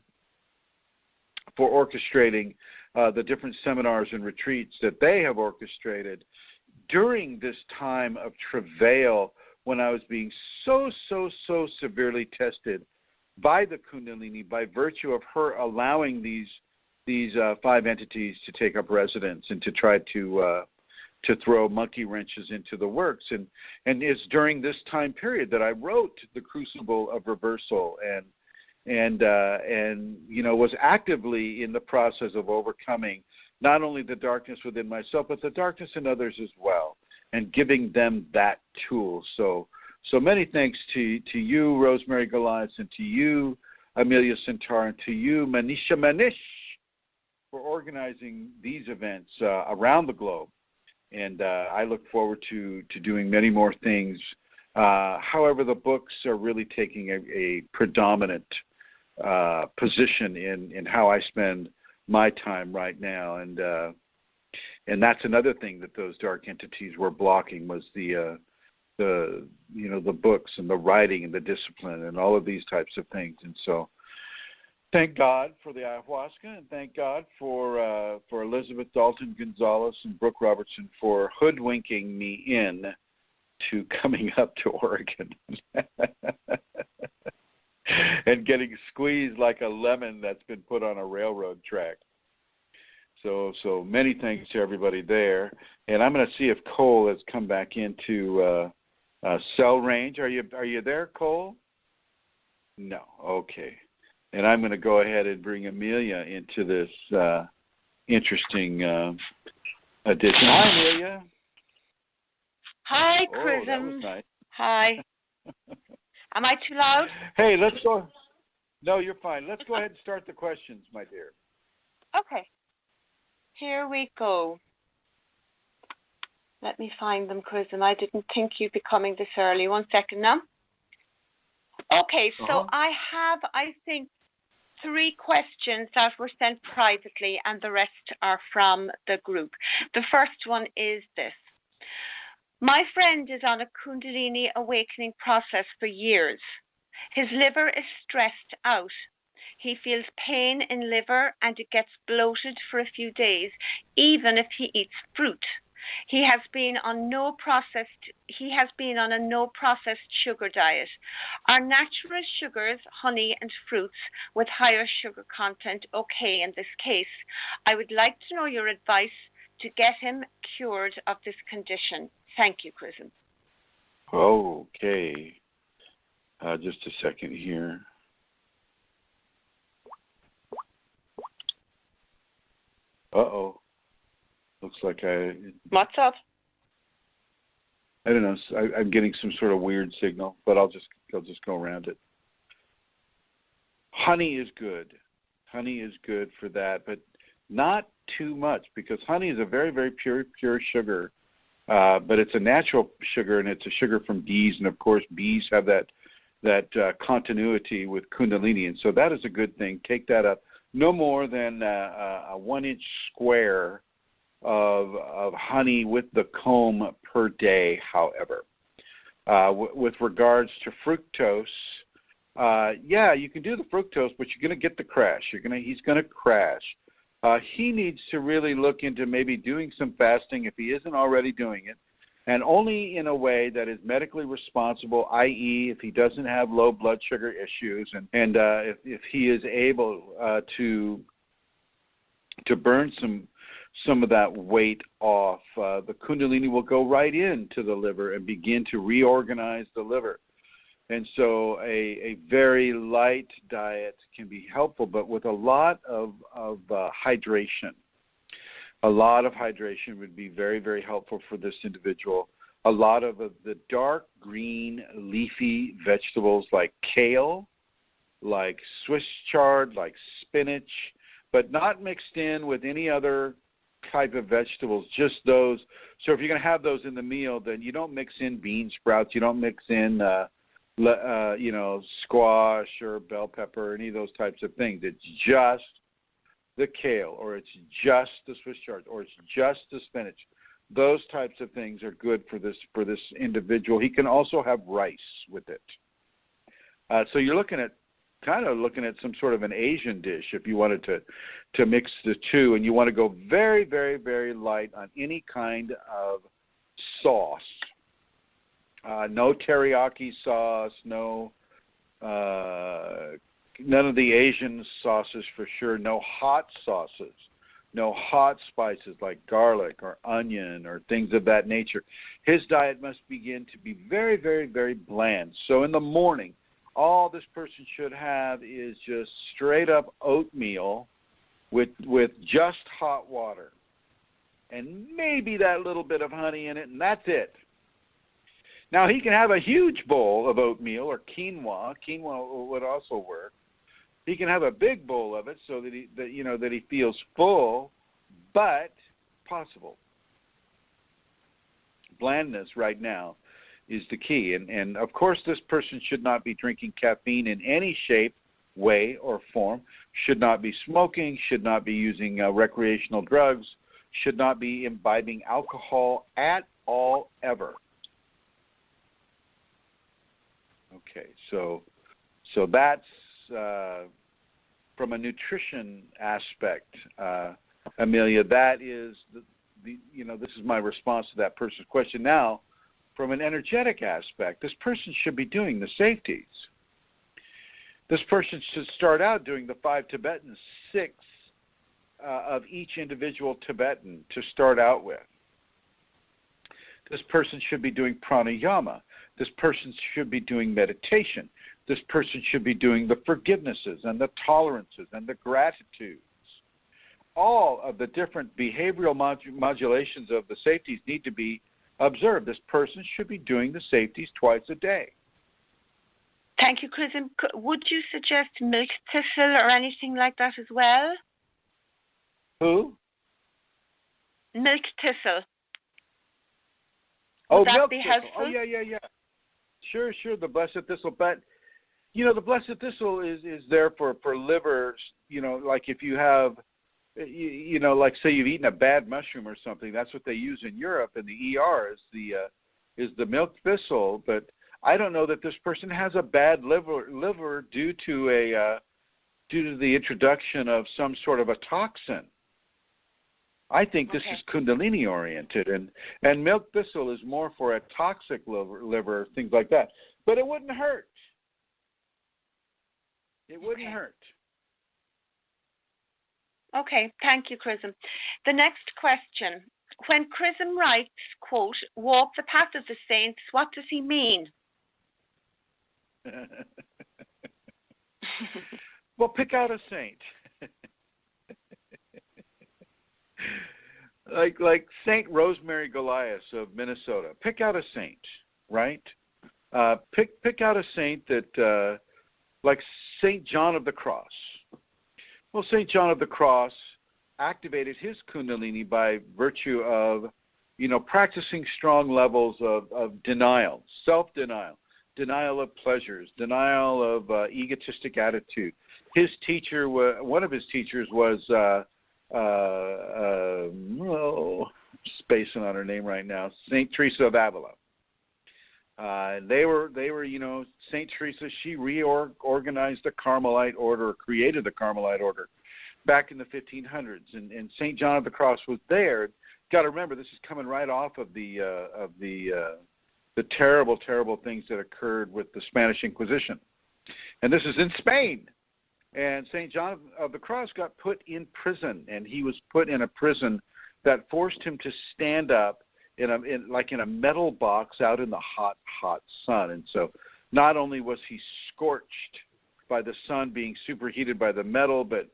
for orchestrating the different seminars and retreats that they have orchestrated during this time of travail when I was being so severely tested by the Kundalini by virtue of her allowing these 5 entities to take up residence and to try to throw monkey wrenches into the works. And it's during this time period that I wrote The Crucible of Reversal and was actively in the process of overcoming not only the darkness within myself, but the darkness in others as well, and giving them that tool. So many thanks to you, Rosemary Goliath, and to you, Amelia Santar, and to you, Manish, for organizing these events around the globe. And I look forward to doing many more things. However, the books are really taking a predominant position in how I spend my time right now. And And that's another thing that those dark entities were blocking was the books and the writing and the discipline and all of these types of things. And so thank God for the ayahuasca, and thank God for Elizabeth Dalton Gonzalez and Brooke Robertson for hoodwinking me in to coming up to Oregon and getting squeezed like a lemon that's been put on a railroad track. So many thanks to everybody there. And I'm going to see if Cole has come back into cell range. Are you there, Cole? No. Okay. And I'm going to go ahead and bring Amelia into this interesting edition. Hi, Amelia. Hi, Chrism. Oh, that was nice. Hi. Am I too loud? Hey, let's go. No, you're fine. Let's go ahead and start the questions, my dear. Okay. Here we go. Let me find them, Chrism. I didn't think you'd be coming this early. 1 second now. Okay, so I have, I think, 3 questions that were sent privately, and the rest are from the group. The first one is this. My friend is on a Kundalini awakening process for years. His liver is stressed out. He feels pain in liver and it gets bloated for a few days, even if he eats fruit. He has been on a no processed sugar diet. Are natural sugars, honey and fruits with higher sugar content okay in this case? I would like to know your advice to get him cured of this condition. Thank you, Chrism. Okay. Just a second here. Uh-oh. Looks like What's up? I don't know. I'm getting some sort of weird signal, but I'll just go around it. Honey is good. Honey is good for that, but not too much, because honey is a very, very pure sugar. But it's a natural sugar, and it's a sugar from bees, and of course bees have that continuity with Kundalini, and so that is a good thing. Take that up. No more than a 1-inch square of honey with the comb per day, however. With regards to fructose, you can do the fructose, but you're going to get the crash. He's going to crash. He needs to really look into maybe doing some fasting if he isn't already doing it, and only in a way that is medically responsible, i.e. if he doesn't have low blood sugar issues, and if he is able to burn some of that weight off, the Kundalini will go right into the liver and begin to reorganize the liver. And so a very light diet can be helpful, but with a lot of hydration. A lot of hydration would be very, very helpful for this individual. A lot of the dark green leafy vegetables like kale, like Swiss chard, like spinach, but not mixed in with any other type of vegetables, just those. So if you're going to have those in the meal, then you don't mix in bean sprouts, you don't mix in squash or bell pepper, any of those types of things. It's just the kale, or it's just the Swiss chard, or it's just the spinach. Those types of things are good for this individual. He can also have rice with it. So you're looking at some sort of an Asian dish if you wanted to mix the two, and you want to go very, very, very light on any kind of sauce. No teriyaki sauce, none of the Asian sauces for sure, no hot sauces, no hot spices like garlic or onion or things of that nature. His diet must begin to be very, very, very bland. So in the morning, all this person should have is just straight up oatmeal with just hot water and maybe that little bit of honey in it, and that's it. Now, he can have a huge bowl of oatmeal or quinoa. Quinoa would also work. He can have a big bowl of it so that he feels full, but possible. Blandness right now is the key. And of course, this person should not be drinking caffeine in any shape, way, or form, should not be smoking, should not be using recreational drugs, should not be imbibing alcohol at all, ever. Okay, so that's from a nutrition aspect, Amelia. That is this is my response to that person's question. Now, from an energetic aspect, this person should be doing the safeties. This person should start out doing the 5 Tibetans, 6 of each individual Tibetan to start out with. This person should be doing pranayama. This person should be doing meditation. This person should be doing the forgivenesses and the tolerances and the gratitudes. All of the different behavioral modulations of the safeties need to be observed. This person should be doing the safeties twice a day. Thank you, Chrism. Would you suggest milk thistle or anything like that as well? Who? Milk thistle. Oh, Would that milk be thistle. helpful? Oh, yeah. Sure, the blessed thistle. But, the blessed thistle is there for liver, like if you have, like say you've eaten a bad mushroom or something, that's what they use in Europe in the ER is the milk thistle. But I don't know that this person has a bad liver due to the introduction of some sort of a toxin. I think this is Kundalini oriented, and milk thistle is more for a toxic liver, things like that. But it wouldn't hurt. It wouldn't hurt. Okay, thank you, Chrism. The next question. When Chrism writes, quote, walk the path of the saints, what does he mean? Well, pick out a saint. like Saint Rosemary Goliath of Minnesota. Pick out a saint, right? Pick out a saint that, like Saint John of the Cross. Well, Saint John of the Cross activated his Kundalini by virtue of, practicing strong levels of denial, self-denial, denial of pleasures, denial of egotistic attitude. His teacher, one of his teachers was, spacing on her name right now, Saint Teresa of Avila. They were, Saint Teresa, she reorganized the Carmelite order, created the Carmelite order back in the 1500s, and Saint John of the Cross was there. Got to remember, this is coming right off of the terrible, terrible things that occurred with the Spanish Inquisition, and this is in Spain. And St. John of the Cross got put in prison, and he was put in a prison that forced him to stand up in a metal box out in the hot sun. And so not only was he scorched by the sun being superheated by the metal, but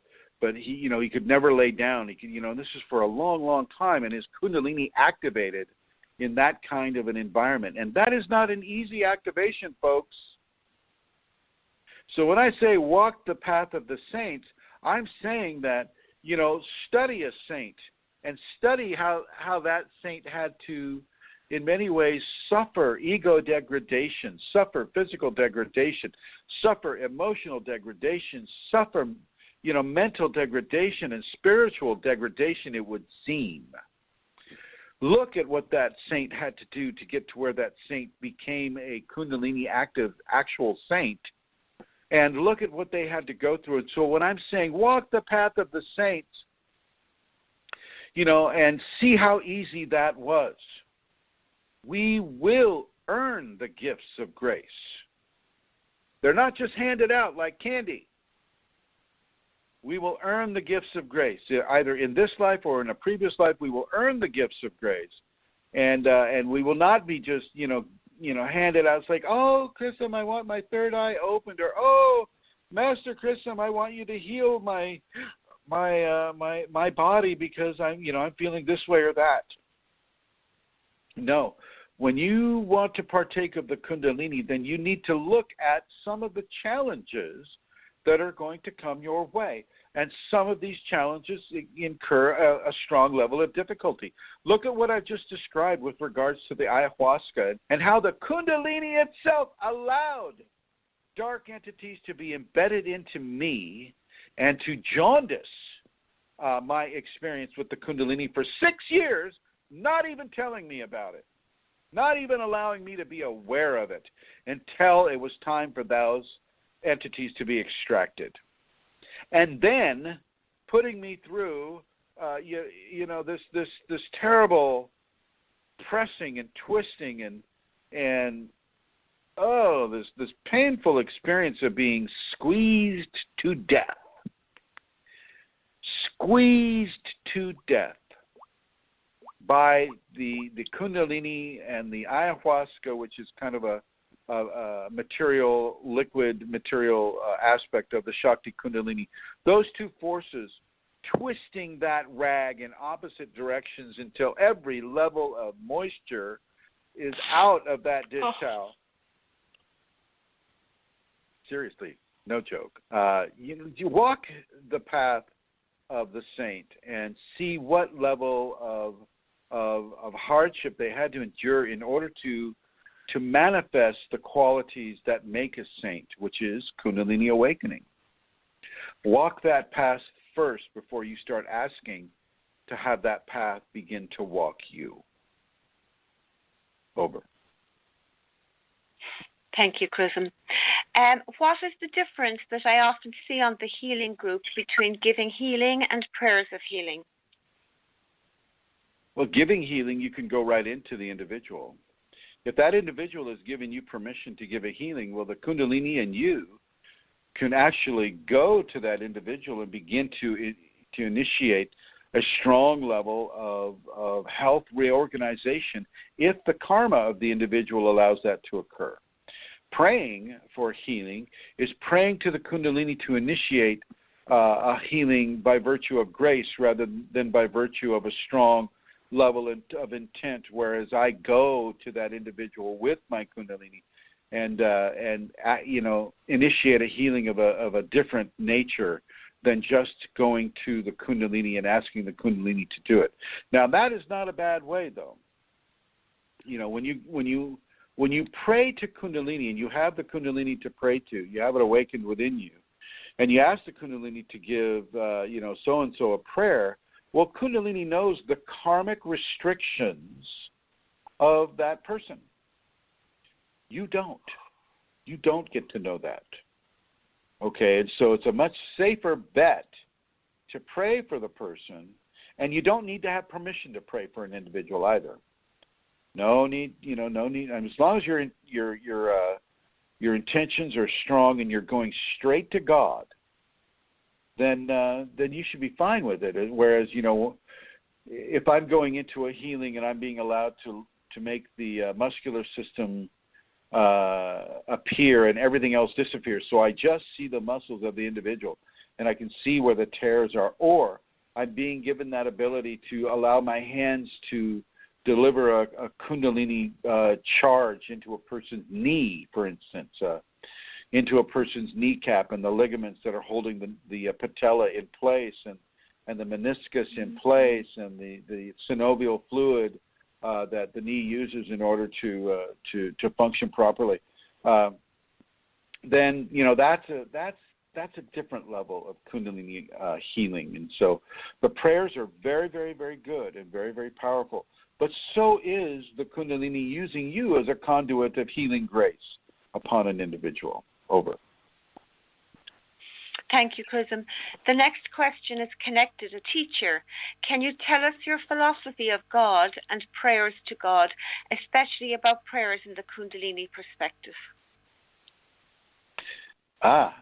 he, he could never lay down. He could, and this is for a long, long time, and his Kundalini activated in that kind of an environment. And that is not an easy activation, folks. So when I say walk the path of the saints, I'm saying that, study a saint and study how that saint had to, in many ways, suffer ego degradation, suffer physical degradation, suffer emotional degradation, suffer, mental degradation and spiritual degradation, it would seem. Look at what that saint had to do to get to where that saint became a Kundalini active actual saint. And look at what they had to go through. And so when I'm saying walk the path of the saints, and see how easy that was, we will earn the gifts of grace. They're not just handed out like candy. We will earn the gifts of grace. Either in this life or in a previous life, we will earn the gifts of grace. And we will not be just, handed out. It's like, oh, Chrism, I want my third eye opened, or oh, Master Chrism, I want you to heal my body because I'm feeling this way or that. No, when you want to partake of the Kundalini, then you need to look at some of the challenges that are going to come your way. And some of these challenges incur a strong level of difficulty. Look at what I've just described with regards to the ayahuasca and how the Kundalini itself allowed dark entities to be embedded into me and to jaundice my experience with the Kundalini for 6 years, not even telling me about it, not even allowing me to be aware of it until it was time for those entities to be extracted. And then putting me through, this terrible pressing and twisting and this painful experience of being squeezed to death by the Kundalini and the ayahuasca, which is kind of a liquid material aspect of the Shakti Kundalini. Those two forces twisting that rag in opposite directions until every level of moisture is out of that dish towel. Seriously, no joke. You walk the path of the saint and see what level of hardship they had to endure in order to manifest the qualities that make a saint, which is Kundalini awakening. Walk that path first before you start asking to have that path begin to walk you. Over. Thank you, Chrism. What is the difference that I often see on the healing group between giving healing and prayers of healing? Well, giving healing, you can go right into the individual. If that individual is giving you permission to give a healing, well, the Kundalini and you can actually go to that individual and begin to initiate a strong level of health reorganization if the karma of the individual allows that to occur. Praying for healing is praying to the Kundalini to initiate a healing by virtue of grace rather than by virtue of a strong level of intent, whereas I go to that individual with my Kundalini and initiate a healing of a different nature than just going to the Kundalini and asking the Kundalini to do it. Now, that is not a bad way, though. When you pray to Kundalini and you have the Kundalini to pray to, you have it awakened within you, and you ask the Kundalini to give, so-and-so a prayer, well, Kundalini knows the karmic restrictions of that person. You don't. You don't get to know that. Okay, and so it's a much safer bet to pray for the person, and you don't need to have permission to pray for an individual either. No need. And as long as your intentions are strong and you're going straight to God, then you should be fine with it. Whereas, if I'm going into a healing and I'm being allowed to make the muscular system appear and everything else disappear, so I just see the muscles of the individual and I can see where the tears are, or I'm being given that ability to allow my hands to deliver a Kundalini charge into a person's knee, for instance, into a person's kneecap and the ligaments that are holding the patella in place and the meniscus in place and the synovial fluid that the knee uses in order to function properly. Then that's a different level of Kundalini healing, and so the prayers are very, very, very good and very, very powerful. But so is the Kundalini using you as a conduit of healing grace upon an individual. Over. Thank you, Chrism. The next question is connected. A teacher, can you tell us your philosophy of God and prayers to God, especially about prayers in the Kundalini perspective? Well,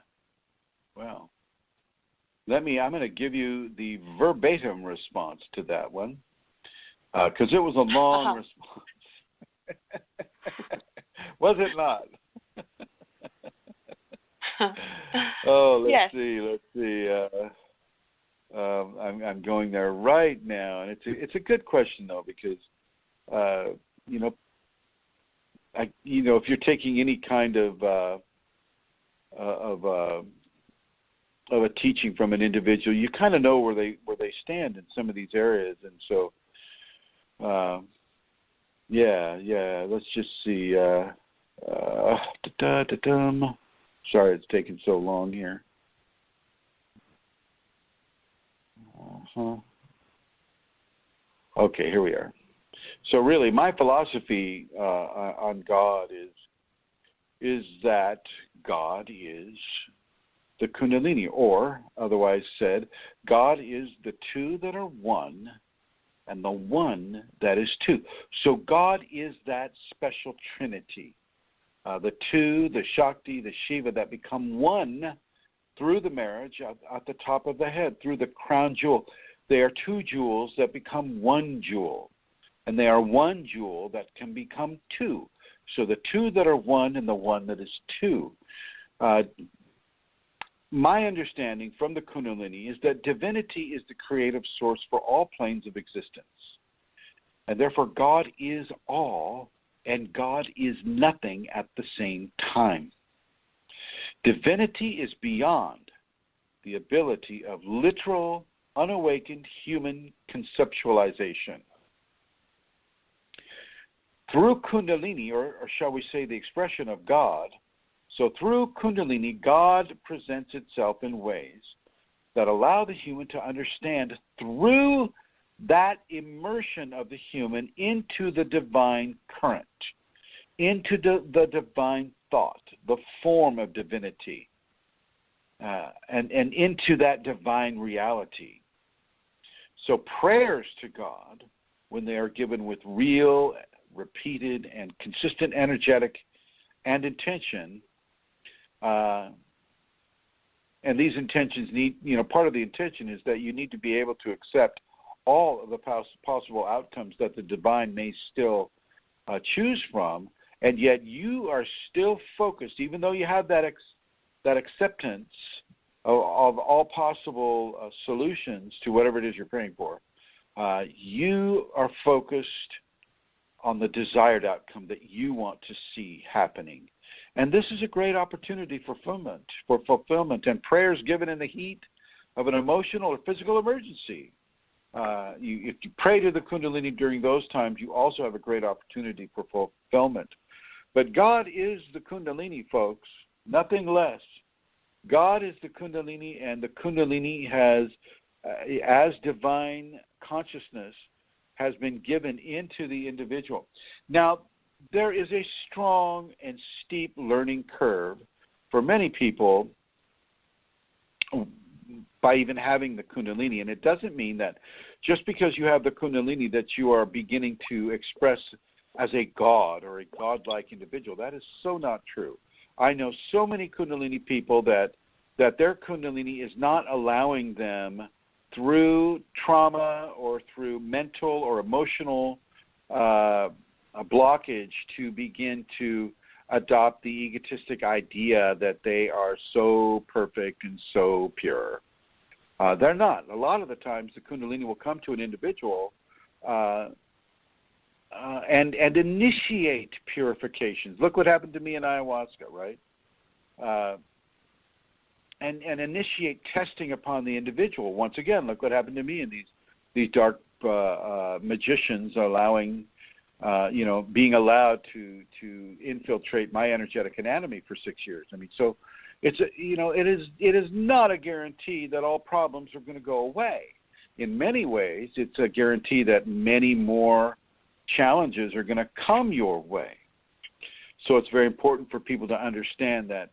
I'm going to give you the verbatim response to that one, because it was a long response. Was it not? Let's see. I'm going there right now, and it's a good question though, because if you're taking any kind of a teaching from an individual, you kind of know where they stand in some of these areas, and so let's just see. Sorry, it's taking so long here. Okay, here we are. So really, my philosophy on God is that God is the Kundalini, or otherwise said, God is the two that are one and the one that is two. So God is that special trinity. The two, the Shakti, the Shiva, that become one through the marriage at the top of the head, through the crown jewel. They are two jewels that become one jewel. And they are one jewel that can become two. So the two that are one and the one that is two. My understanding from the Kunalini is that divinity is the creative source for all planes of existence. And therefore God is all and God is nothing at the same time. Divinity is beyond the ability of literal, unawakened human conceptualization. Through Kundalini, or shall we say the expression of God, so through Kundalini, God presents itself in ways that allow the human to understand through that immersion of the human into the divine current, into the divine thought, the form of divinity, and into that divine reality. So prayers to God, when they are given with real, repeated, and consistent energetic and intention, and these intentions need, part of the intention is that you need to be able to accept all of the possible outcomes that the divine may still choose from, and yet you are still focused, even though you have that acceptance of all possible solutions to whatever it is you're praying for. You are focused on the desired outcome that you want to see happening. And this is a great opportunity for fulfillment, and prayers given in the heat of an emotional or physical emergency. If you pray to the Kundalini during those times, you also have a great opportunity for fulfillment. But God is the Kundalini, folks, nothing less. God is the Kundalini, and the Kundalini has, as divine consciousness, has been given into the individual. Now, there is a strong and steep learning curve for many people by even having the Kundalini. And it doesn't mean that just because you have the Kundalini that you are beginning to express as a god or a godlike individual. That is so not true. I know so many Kundalini people that their Kundalini is not allowing them through trauma or through mental or emotional blockage to begin to adopt the egotistic idea that they are so perfect and so pure. They're not. A lot of the times the Kundalini will come to an individual and initiate purifications. Look what happened to me in ayahuasca, right? And initiate testing upon the individual. Once again, look what happened to me in these dark magicians allowing, being allowed to infiltrate my energetic anatomy for 6 years. I mean, so it is not a guarantee that all problems are going to go away. In many ways, it's a guarantee that many more challenges are going to come your way. So it's very important for people to understand that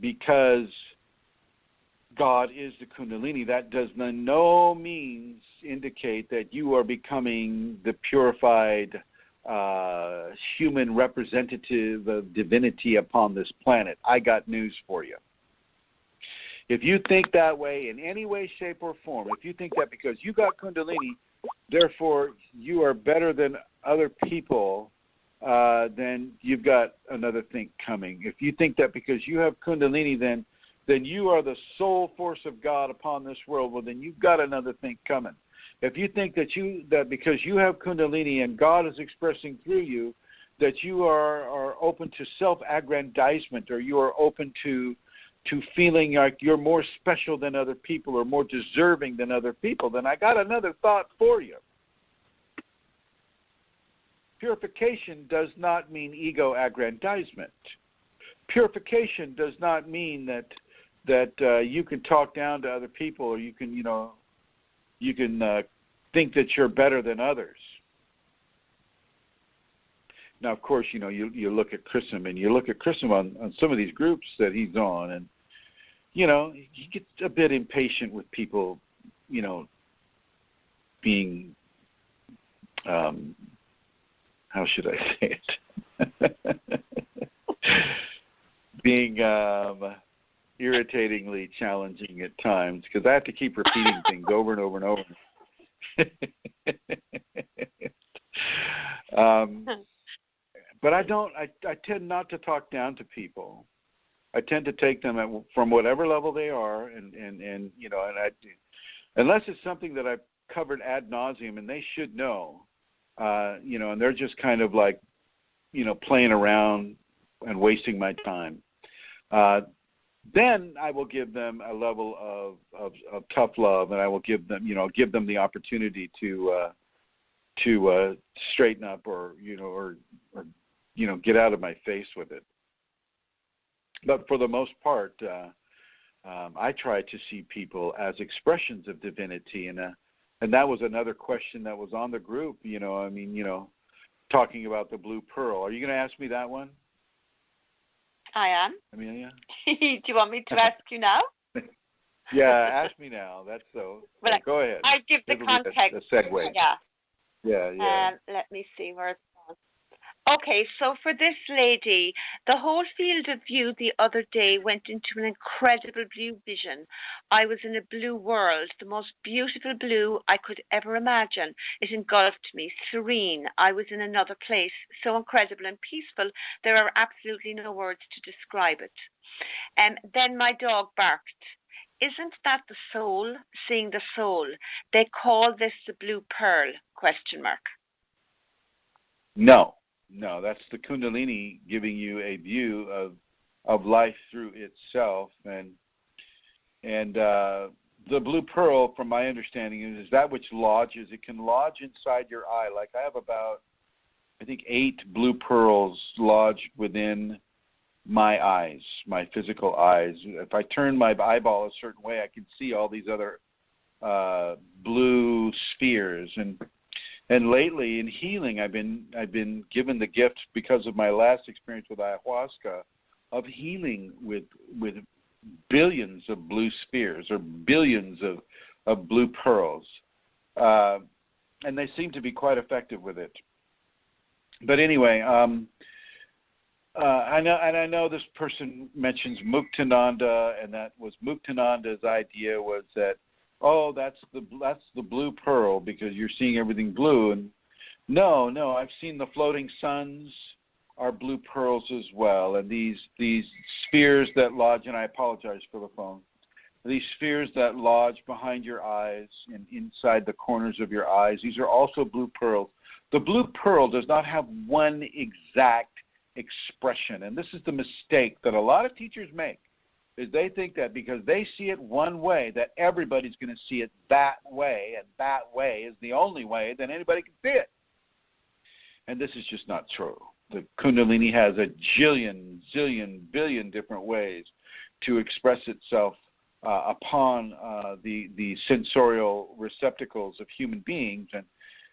because God is the Kundalini, that does by no means indicate that you are becoming the purified human representative of divinity upon this planet. I got news for you. If you think that way in any way, shape, or form, if you think that because you got Kundalini, therefore you are better than other people, then you've got another thing coming. If you think that because you have Kundalini, then you are the sole force of God upon this world, well, then you've got another thing coming. If you think that because you have Kundalini and God is expressing through you, that you are open to self-aggrandizement, or you are open to feeling like you're more special than other people or more deserving than other people, then I got another thought for you. Purification does not mean ego aggrandizement. Purification does not mean you can talk down to other people, or you can think that you're better than others. Now, of course, you look at Chrism, and you look at Chrism on some of these groups that he's on, and he gets a bit impatient with people, being, how should I say it? Being irritatingly challenging at times, because I have to keep repeating things over and over and over. But I tend not to talk down to people. I tend to take them from whatever level they are, and unless it's something that I've covered ad nauseum and they should know, and they're just kind of like, playing around and wasting my time. Then I will give them a level of tough love, and I will give them the opportunity to straighten up, or get out of my face with it. But for the most part, I try to see people as expressions of divinity, and that was another question that was on the group. Talking about the blue pearl. Are you going to ask me that one? I am. Amelia? Do you want me to ask you now? Yeah, ask me now. That's so. Well, go ahead. I give the context. A segue. Yeah. Let me see where it's on. Okay, so for this lady, the whole field of view the other day went into an incredible blue vision. I was in a blue world, the most beautiful blue I could ever imagine. It engulfed me, serene. I was in another place, so incredible and peaceful, there are absolutely no words to describe it. Then my dog barked. Isn't that the soul seeing the soul? They call this the blue pearl, ? No, that's the Kundalini giving you a view of life through itself, and the blue pearl, from my understanding, is that which lodges. It can lodge inside your eye. Like I have about, I think, 8 blue pearls lodged within my eyes, my physical eyes. If I turn my eyeball a certain way, I can see all these other blue spheres. And lately in healing, I've been given the gift, because of my last experience with ayahuasca, of healing with billions of blue spheres, or billions of blue pearls, and they seem to be quite effective with it. But anyway, I know this person mentions Muktananda, and that was Muktananda's idea, was that, oh, that's the blue pearl because you're seeing everything blue. And no, I've seen the floating suns are blue pearls as well. And these spheres that lodge, and I apologize for the phone, these spheres that lodge behind your eyes and inside the corners of your eyes, these are also blue pearls. The blue pearl does not have one exact expression. And this is the mistake that a lot of teachers make, is they think that because they see it one way, that everybody's going to see it that way, and that way is the only way that anybody can see it. And this is just not true. The Kundalini has a zillion, billion different ways to express itself upon the sensorial receptacles of human beings,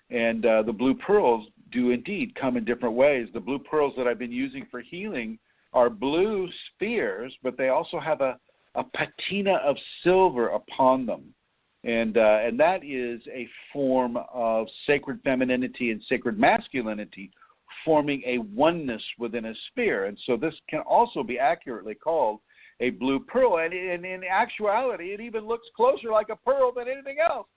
and the blue pearls do indeed come in different ways. The blue pearls that I've been using for healing are blue spheres, but they also have a patina of silver upon them. And that is a form of sacred femininity and sacred masculinity forming a oneness within a sphere. And so this can also be accurately called a blue pearl. And in actuality, it even looks closer like a pearl than anything else.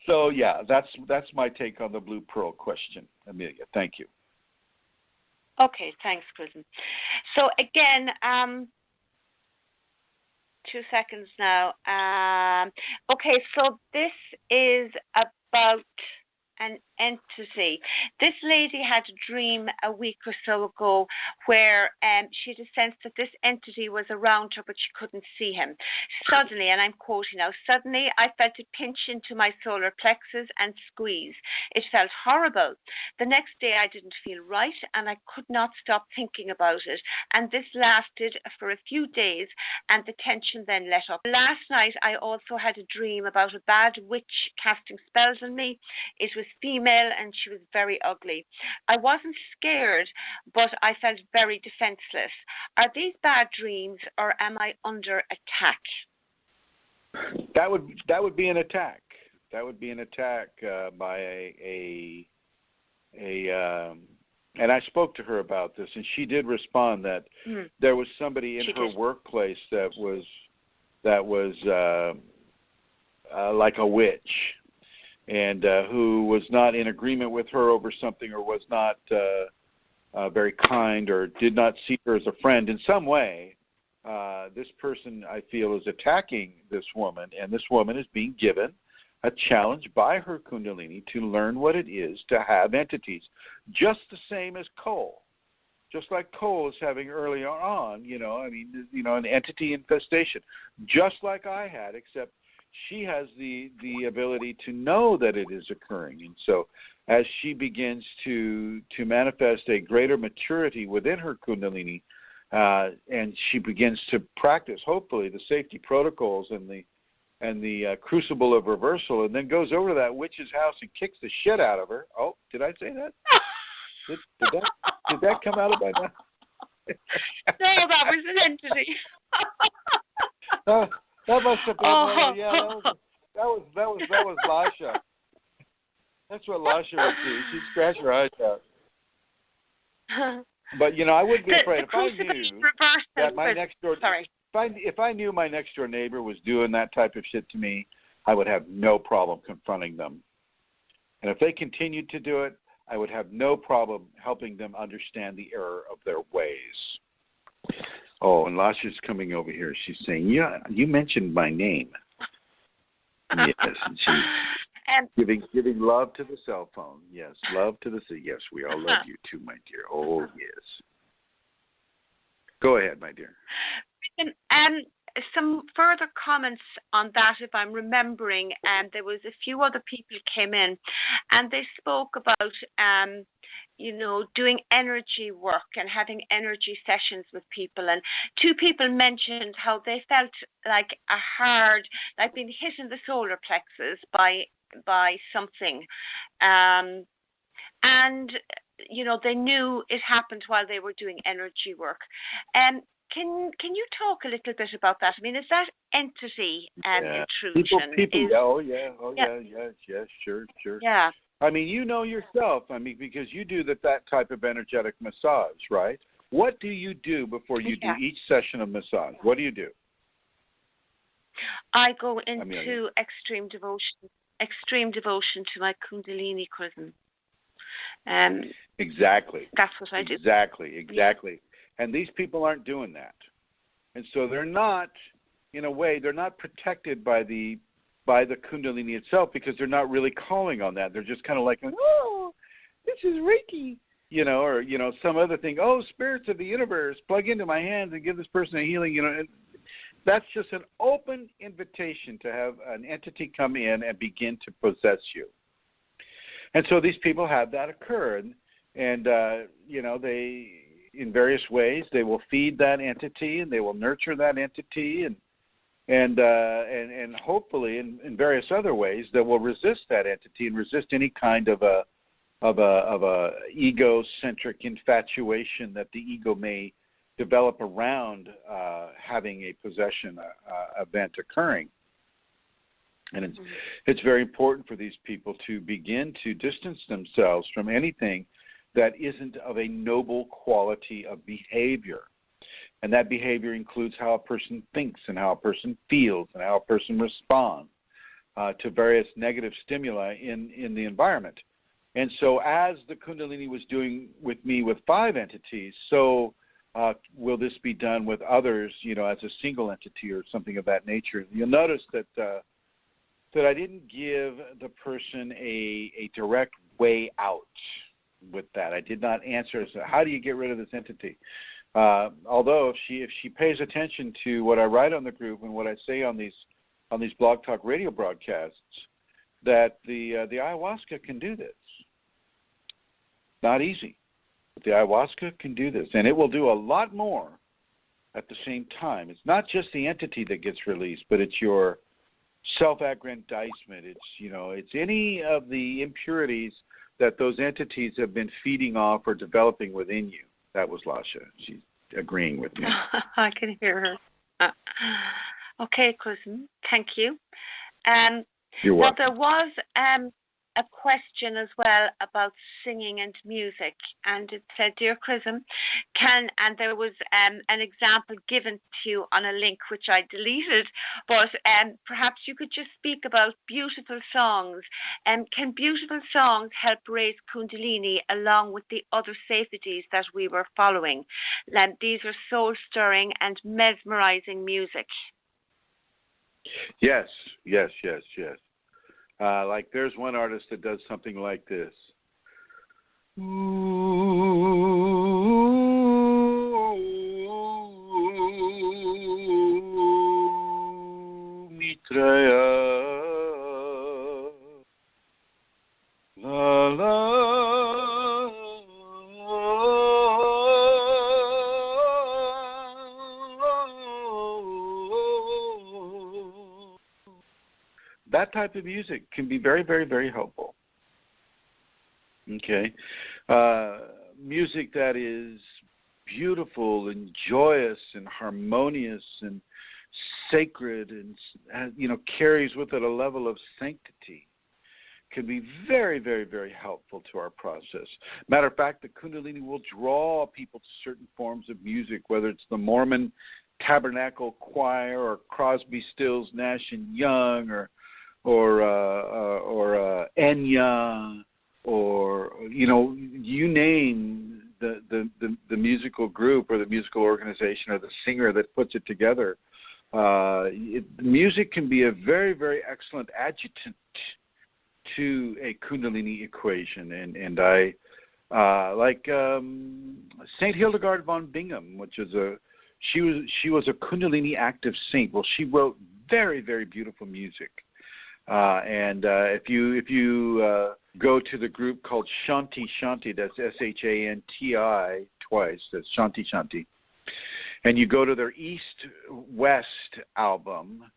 So, yeah, that's my take on the blue pearl question, Amelia. Thank you. Okay, thanks, Chrism. So again, 2 seconds now. Okay, so this is about an entity. This lady had a dream a week or so ago where she had a sense that this entity was around her, but she couldn't see him. Suddenly, and I'm quoting now, suddenly I felt it pinch into my solar plexus and squeeze. It felt horrible. The next day I didn't feel right and I could not stop thinking about it. And this lasted for a few days and the tension then let up. Last night I also had a dream about a bad witch casting spells on me. It was female and she was very ugly. I wasn't scared, but I felt very defenseless. Are these bad dreams or am I under attack? That would be an attack. That would be an attack by a and I spoke to her about this, and she did respond that there was somebody in her workplace that was like a witch, and who was not in agreement with her over something, or was not very kind, or did not see her as a friend in some way. This person, I feel, is attacking this woman, and this woman is being given a challenge by her Kundalini to learn what it is to have entities, just the same as coal. Just like coal is having earlier on, an entity infestation, just like I had, except she has the ability to know that it is occurring. And so as she begins to manifest a greater maturity within her Kundalini, and she begins to practice, hopefully, the safety protocols and the crucible of reversal, and then goes over to that witch's house and kicks the shit out of her. Oh, did I say that? Did that come out of my mouth? No, that was an entity. That must have been. That was Lasha. That's what Lasha would do. She'd scratch her eyes out. But I wouldn't be afraid if I knew that my next door. Sorry. If I knew my next door neighbor was doing that type of shit to me, I would have no problem confronting them. And if they continued to do it, I would have no problem helping them understand the error of their ways. Oh, and Lasha's coming over here. She's saying, "Yeah, you mentioned my name." Yes, and she's giving love to the cell phone. Yes, love to the yes. We all love you too, my dear. Oh, yes. Go ahead, my dear. Some further comments on that, if I'm remembering, there was a few other people came in, and they spoke about, doing energy work and having energy sessions with people. And two people mentioned how they felt like being hit in the solar plexus by something, and they knew it happened while they were doing energy work. Can you talk a little bit about that? I mean, is that entity intrusion? Yes, sure. Yeah. I mean, you know yourself. I mean, because you do that type of energetic massage, right? What do you do before you do each session of massage? What do you do? I go into extreme devotion to my Kundalini Chrism. Exactly. That's what I do. Exactly. And these people aren't doing that. And so they're not, in a way, they're not protected by the Kundalini itself, because they're not really calling on that. They're just kind of like, oh, this is Reiki, or, some other thing. Oh, spirits of the universe, plug into my hands and give this person a healing, And that's just an open invitation to have an entity come in and begin to possess you. And so these people have that occur. And they, in various ways, they will feed that entity and they will nurture that entity, and hopefully in various other ways that will resist that entity and resist any kind of a egocentric infatuation that the ego may develop around having a possession event occurring. And it's very important for these people to begin to distance themselves from anything that isn't of a noble quality of behavior. And that behavior includes how a person thinks and how a person feels and how a person responds to various negative stimuli in the environment. And so as the Kundalini was doing with me with 5 entities, so will this be done with others, as a single entity or something of that nature. You'll notice that that I didn't give the person a direct way out with that. I did not answer, so how do you get rid of this entity? Although if she pays attention to what I write on the group and what I say on these BlogTalk radio broadcasts, that the ayahuasca can do this. Not easy, but the ayahuasca can do this, and it will do a lot more at the same time. It's not just the entity that gets released, but it's your self-aggrandizement. It's any of the impurities that those entities have been feeding off or developing within you. That was Lasha. She's agreeing with me. I can hear her. Okay, Chrism, thank you. You're welcome. Now, there was a question as well about singing and music, and it said, "Dear Chrism, and there was an example given to you on a link which I deleted, but perhaps you could just speak about beautiful songs. Can beautiful songs help raise Kundalini along with the other safeties that we were following? These are soul-stirring and mesmerizing music." Yes. Like there's one artist that does something like this. Mitraya, la la. That type of music can be very, very, very helpful. Okay. Music that is beautiful and joyous and harmonious and sacred and, carries with it a level of sanctity can be very, very, very helpful to our process. Matter of fact, the Kundalini will draw people to certain forms of music, whether it's the Mormon Tabernacle Choir or Crosby, Stills, Nash and Young or Enya, or you name the musical group or the musical organization or the singer that puts it together. Music can be a very, very excellent adjutant to a Kundalini equation, and I like Saint Hildegard von Bingen, which is she was a Kundalini active saint. Well, she wrote very, very beautiful music. And if you go to the group called Shanti Shanti, that's Shanti twice, that's Shanti Shanti, and you go to their East-West album,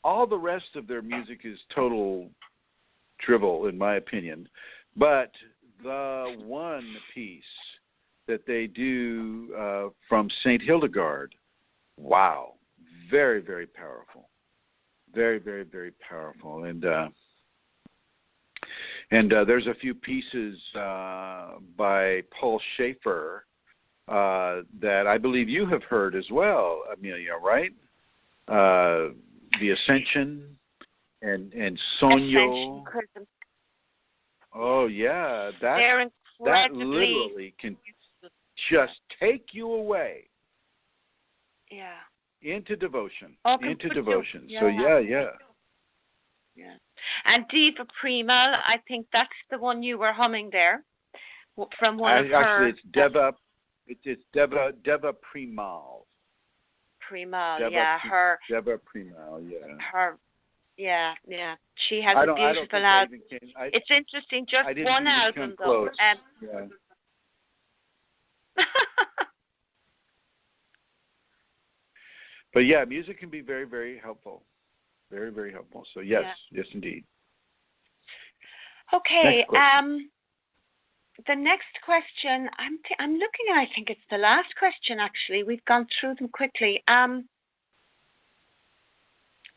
all the rest of their music is total drivel, in my opinion. But the one piece that they do from St. Hildegard, wow, very, very powerful. Very, very, very powerful, and there's a few pieces by Paul Schaefer that I believe you have heard as well, Amelia, right? The Ascension and Sonyo. Ascension. Oh yeah, that literally can just take you away. Yeah. Into devotion. Oh, into devotion. Yeah. So yeah. And Diva Premal, I think that's the one you were humming there, from one of her. Actually, it's Deva. It's Deva Premal. Premal, Deva, yeah, her. Deva Premal, yeah. Her, yeah. She has a beautiful album. It's interesting, just one album though. Yeah. But yeah, music can be very, very helpful. Very, very helpful. So yes, yes indeed. Okay. The next question, I'm looking at. I think it's the last question. Actually, we've gone through them quickly.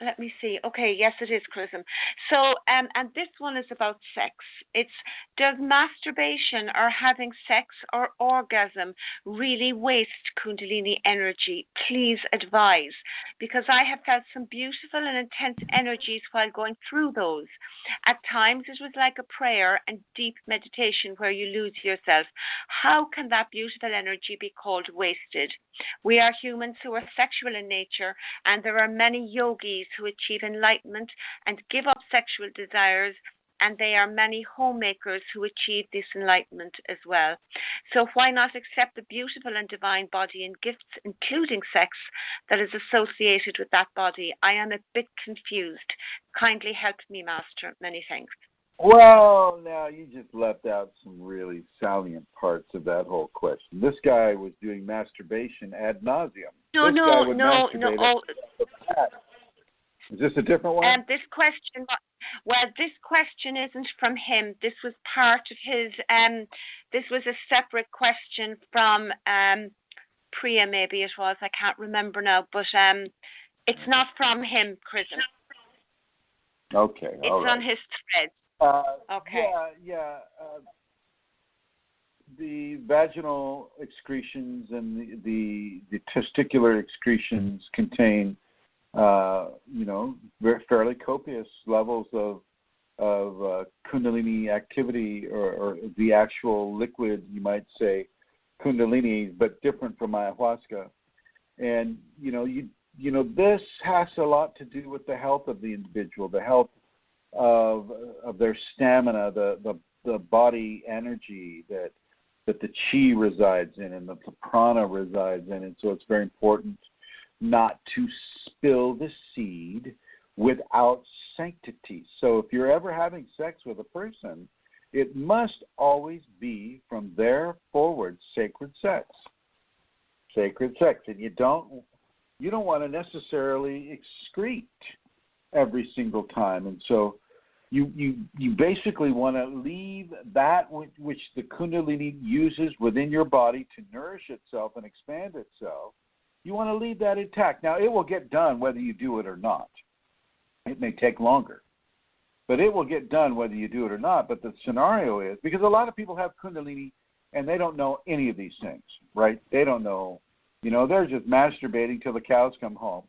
Let me see. Okay, yes, it is, Chrism. So, and this one is about sex. It's, does masturbation or having sex or orgasm really waste Kundalini energy? Please advise, because I have felt some beautiful and intense energies while going through those. At times it was like a prayer and deep meditation where you lose yourself. How can that beautiful energy be called wasted? We are humans who are sexual in nature, and there are many yogis who achieve enlightenment and give up sexual desires, and there are many homemakers who achieve this enlightenment as well. So why not accept the beautiful and divine body and gifts, including sex, that is associated with that body? I am a bit confused. Kindly help me, Master. Many thanks. Well, now you just left out some really salient parts of that whole question. This guy was doing masturbation ad nauseum. No. Oh. Is this a different one? This question isn't from him. This was part of his. This was a separate question from Priya, maybe it was. I can't remember now, but it's not from him, Chrism. Okay, it's all right. on his thread. Okay. Yeah. The vaginal excretions and the testicular excretions contain, very fairly copious levels of Kundalini activity, or the actual liquid, you might say, Kundalini, but different from ayahuasca. And this has a lot to do with the health of the individual, the health of their stamina, the body energy that the chi resides in and the prana resides in. And so it's very important not to spill the seed without sanctity. So if you're ever having sex with a person, it must always be from there forward sacred sex. Sacred sex. And you don't want to necessarily excrete every single time. And so you basically want to leave that which the Kundalini uses within your body to nourish itself and expand itself. You want to leave that intact. Now, it will get done whether you do it or not. It may take longer, but it will get done whether you do it or not. But the scenario is, because a lot of people have Kundalini and they don't know any of these things, right? They don't know, they're just masturbating till the cows come home.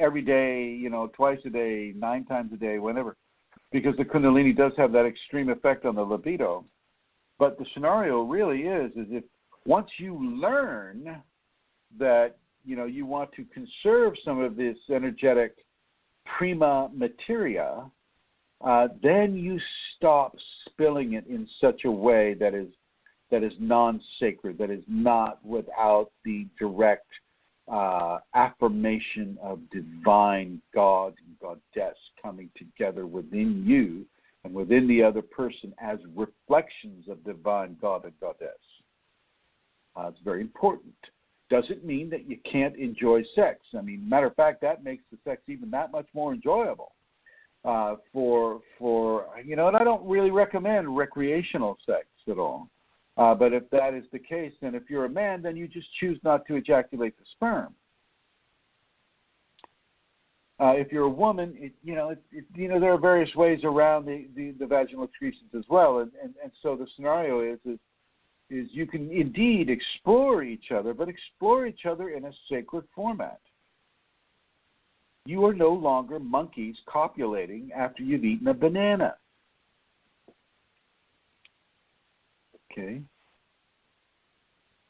Every day, twice a day, 9 times a day, whenever, because the Kundalini does have that extreme effect on the libido. But the scenario really is if once you learn that, you want to conserve some of this energetic prima materia, then you stop spilling it in such a way that is non-sacred, that is not without the direct affirmation of divine God and Goddess coming together within you and within the other person as reflections of divine God and Goddess. It's very important. Doesn't mean that you can't enjoy sex. I mean, matter of fact, that makes the sex even that much more enjoyable. And I don't really recommend recreational sex at all. But if that is the case, then if you're a man, then you just choose not to ejaculate the sperm. If you're a woman, there are various ways around the vaginal excretions as well, and so the scenario is you can indeed explore each other, but explore each other in a sacred format. You are no longer monkeys copulating after you've eaten a banana. Okay?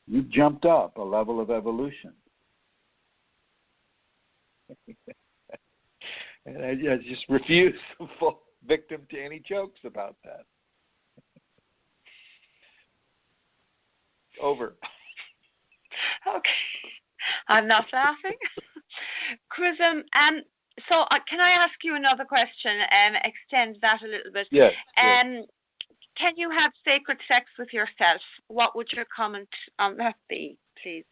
You've jumped up a level of evolution. And I just refuse to fall victim to any jokes about that. Over. Okay. I'm not laughing. Chrism, so can I ask you another question and extend that a little bit? Yes. Can you have sacred sex with yourself? What would your comment on that be, please?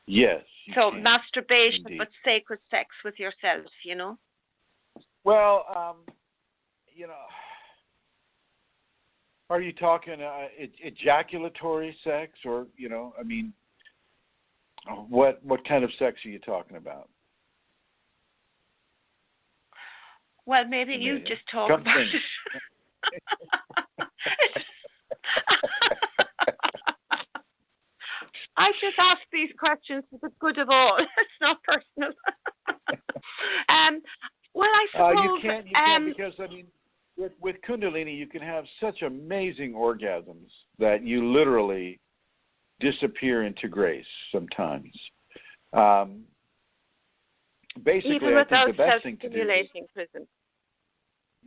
Yes. So masturbation, indeed. but sacred sex with yourself, Well, are you talking ejaculatory sex, or what kind of sex are you talking about? Well, maybe you just talk about it. I just ask these questions for the good of all. It's not personal. suppose you can't because I mean, with Kundalini, you can have such amazing orgasms that you literally disappear into grace sometimes. Basically, even I think without the best thing to do. self-stimulating, Chrism.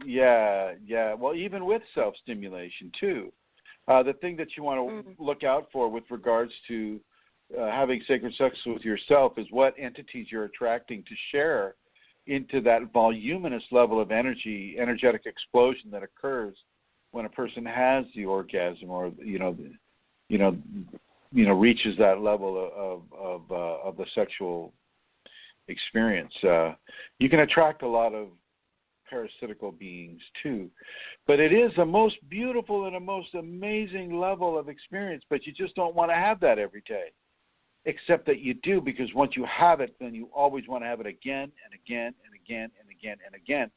Yeah. Well, even with self-stimulation too. The thing that you want to look out for with regards to having sacred sex with yourself is what entities you're attracting to share into that voluminous level of energetic explosion that occurs when a person has the orgasm or reaches that level of the sexual experience. You can attract a lot of parasitical beings too, but it is the most beautiful and the most amazing level of experience, but you just don't want to have that every day, except that you do, because once you have it, then you always want to have it again and again and again and again and again,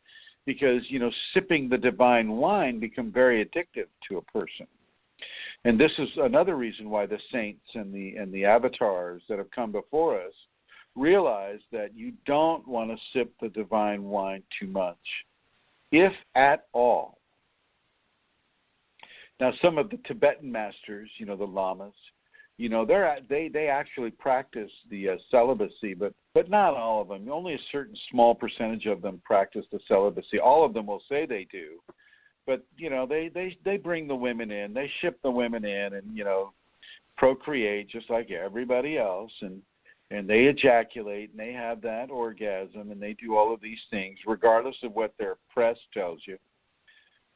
because sipping the divine wine becomes very addictive to a person. And this is another reason why the saints and the avatars that have come before us realize that you don't want to sip the divine wine too much, if at all. Now, some of the Tibetan masters, the lamas, they actually practice the celibacy, but not all of them. Only a certain small percentage of them practice the celibacy. All of them will say they do, but they bring the women in, they ship the women in, and procreate just like everybody else, and they ejaculate, and they have that orgasm, and they do all of these things, regardless of what their press tells you.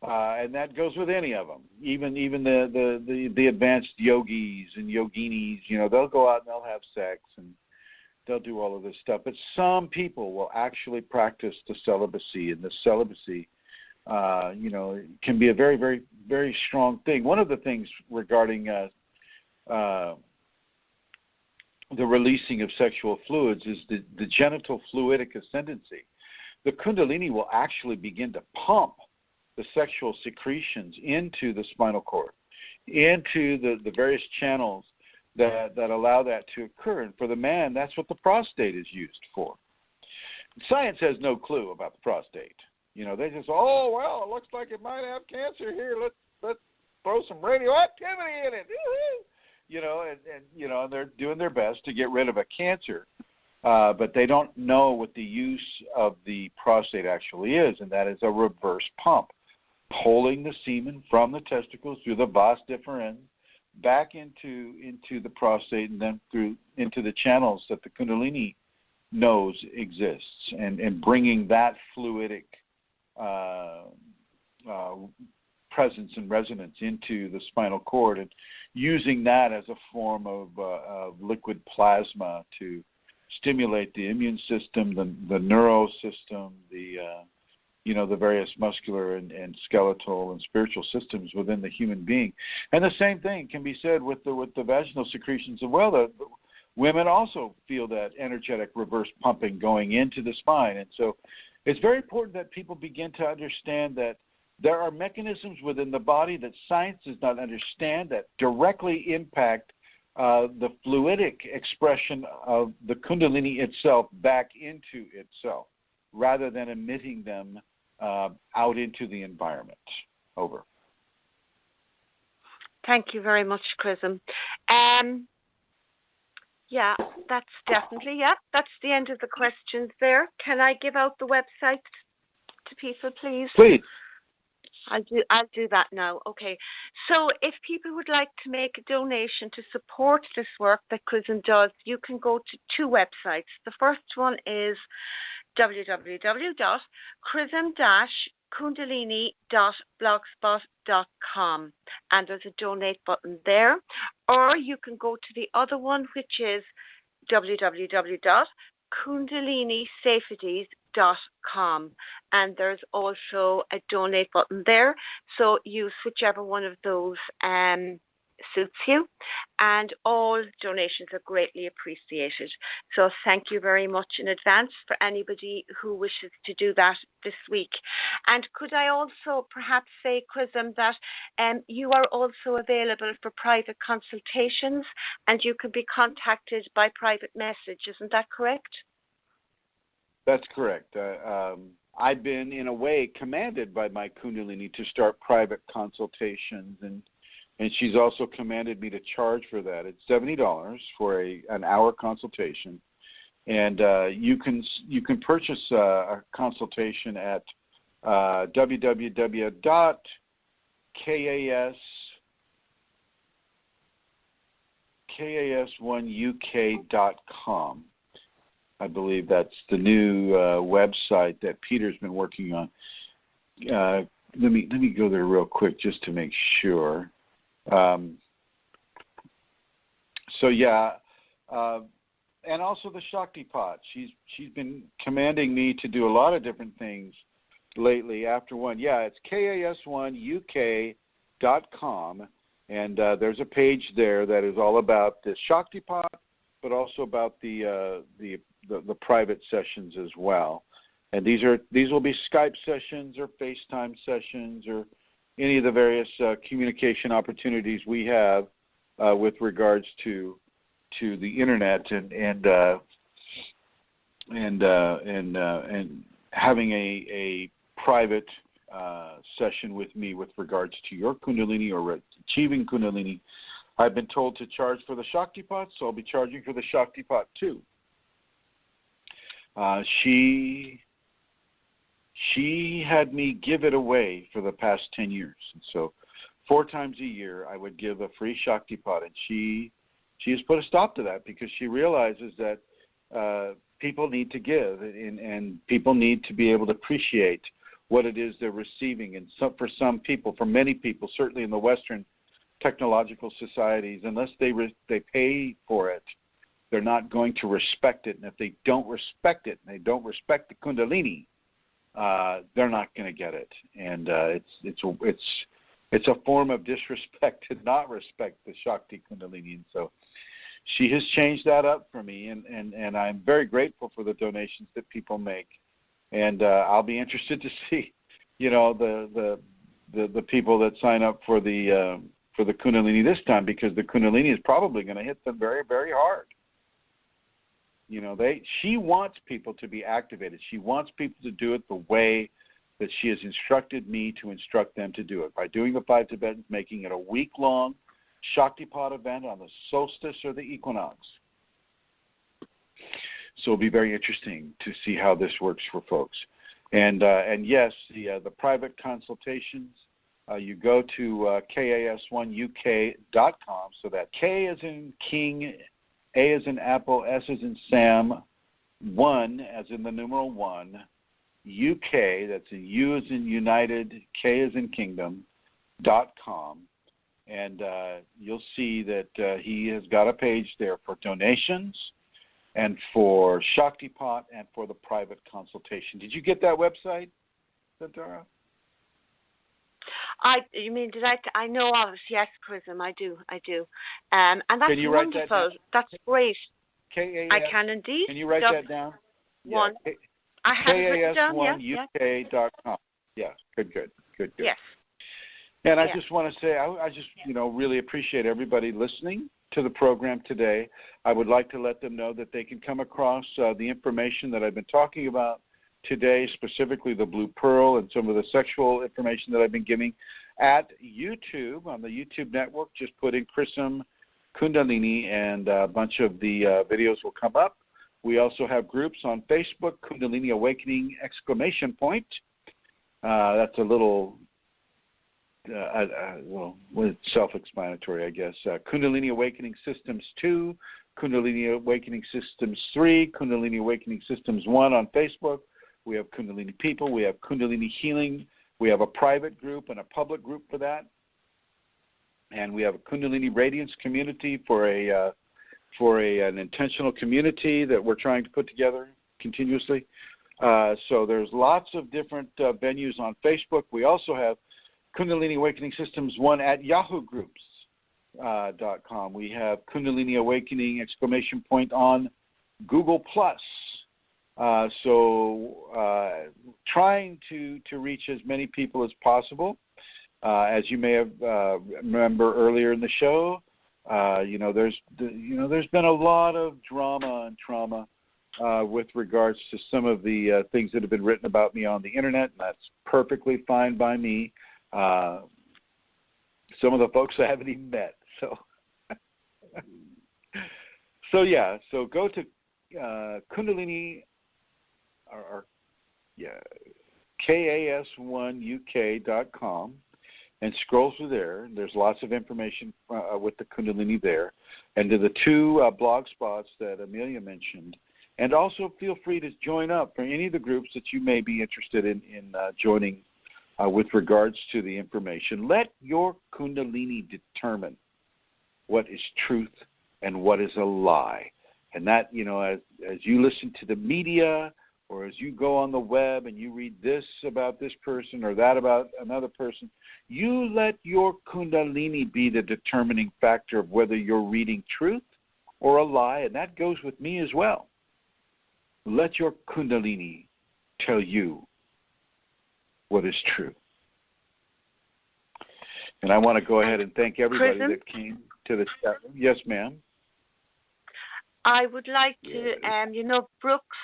And that goes with any of them, even the advanced yogis and yoginis. They'll go out and they'll have sex, and they'll do all of this stuff. But some people will actually practice the celibacy, and the celibacy, can be a very, very, very strong thing. One of the things regarding the releasing of sexual fluids is the genital fluidic ascendancy. The Kundalini will actually begin to pump the sexual secretions into the spinal cord, into the various channels that allow that to occur. And for the man, that's what the prostate is used for. Science has no clue about the prostate. They just, it looks like it might have cancer here. Let's throw some radioactivity in it. And they're doing their best to get rid of a cancer, but they don't know what the use of the prostate actually is, and that is a reverse pump, pulling the semen from the testicles through the vas deferens back into the prostate, and then through into the channels that the Kundalini knows exists, and bringing that fluidic presence and resonance into the spinal cord, and using that as a form of liquid plasma to stimulate the immune system, the neural system, the various muscular and skeletal and spiritual systems within the human being. And the same thing can be said with the vaginal secretions as well. The women also feel that energetic reverse pumping going into the spine. And so it's very important that people begin to understand that there are mechanisms within the body that science does not understand that directly impact the fluidic expression of the Kundalini itself back into itself, rather than emitting them out into the environment. Over. Thank you very much, Chrism. That's definitely, that's the end of the questions there. Can I give out the website to people, please? Please. I'll do that now. Okay. So if people would like to make a donation to support this work that Chrism does, you can go to two websites. The first one is www.chrism-kundalini.blogspot.com, and there's a donate button there. Or you can go to the other one, which is www.kundalinisafeties.com, and there's also a donate button there. So use whichever one of those suits you, and all donations are greatly appreciated. So thank you very much in advance for anybody who wishes to do that this week. And could I also perhaps say, Chrism, that you are also available for private consultations, and you can be contacted by private message, isn't that correct? That's correct. I've been, in a way, commanded by my Kundalini to start private consultations, and she's also commanded me to charge for that. It's $70 for an hour consultation, and you can purchase a consultation at www.kas1uk.com. I believe that's the new website that Peter's been working on. Let me go there real quick just to make sure. And also the Shakti Pot. She's been commanding me to do a lot of different things lately. After one, it's kas1uk.com, and there's a page there that is all about the Shakti Pot, but also about the private sessions as well. And these will be Skype sessions or FaceTime sessions or any of the various communication opportunities we have with regards to the internet and having a private session with me with regards to your Kundalini or achieving Kundalini. I've been told to charge for the Shakti Pot, so I'll be charging for the Shakti Pot too. She had me give it away for the past 10 years. And so 4 times a year I would give a free Shakti Pot, and she has put a stop to that because she realizes that people need to give, and people need to be able to appreciate what it is they're receiving. And for some people, for many people, certainly in the Western technological societies, unless they pay for it, they're not going to respect it. And if they don't respect it, and they don't respect the Kundalini, they're not going to get it. And it's a form of disrespect to not respect the Shakti Kundalini. And so she has changed that up for me, and I'm very grateful for the donations that people make. And I'll be interested to see, the people that sign up for the Kundalini this time, because the Kundalini is probably going to hit them very, very hard. She wants people to be activated. She wants people to do it the way that she has instructed me to instruct them to do it, by doing the 5 Tibetans, making it a week-long Shakti Pot event on the solstice or the equinox. So it'll be very interesting to see how this works for folks. And yes, the private consultations, you go to kas1uk.com. So that K as in King, A as in Apple, S as in Sam, 1 as in the numeral 1, UK, that's a U as in United, K as in Kingdom, .com. And you'll see that he has got a page there for donations and for Shakti Pot and for the private consultation. Did you get that website, Santara? I know of it, yes, Chrism, I do. And that's Can you write wonderful. That that's great. K-A-S, I can indeed. Can you write that down? One. I have it written down, KAS1UK.com. Yeah, good. Yes. And I just want to say, I just, really appreciate everybody listening to the program today. I would like to let them know that they can come across the information that I've been talking about today, specifically the Blue Pearl and some of the sexual information that I've been giving at YouTube, on the YouTube network. Just put in Chrism Kundalini and a bunch of the videos will come up. We also have groups on Facebook, Kundalini Awakening ! That's a little... it's self-explanatory, I guess. Kundalini Awakening Systems 2, Kundalini Awakening Systems 3, Kundalini Awakening Systems 1 on Facebook. We have Kundalini People. We have Kundalini Healing. We have a private group and a public group for that. And we have a Kundalini Radiance community for an intentional community that we're trying to put together continuously. So there's lots of different venues on Facebook. We also have Kundalini Awakening Systems 1 at YahooGroups.com. We have Kundalini Awakening ! On Google+. Trying to reach as many people as possible. As you may have remember earlier in the show, there's been a lot of drama and trauma with regards to some of the things that have been written about me on the internet, and that's perfectly fine by me. Some of the folks I haven't even met. So, so go to Kundalini, KAS1UK.com and scroll through there. There's lots of information with the Kundalini there. And to the two blog spots that Amelia mentioned. And also feel free to join up for any of the groups that you may be interested in joining with regards to the information. Let your Kundalini determine what is truth and what is a lie. And that, as you listen to the media or as you go on the web and you read this about this person or that about another person, you let your Kundalini be the determining factor of whether you're reading truth or a lie, and that goes with me as well. Let your Kundalini tell you what is true. And I want to go ahead and thank everybody that came to the chat. Yes, ma'am. I would like to, Brooke's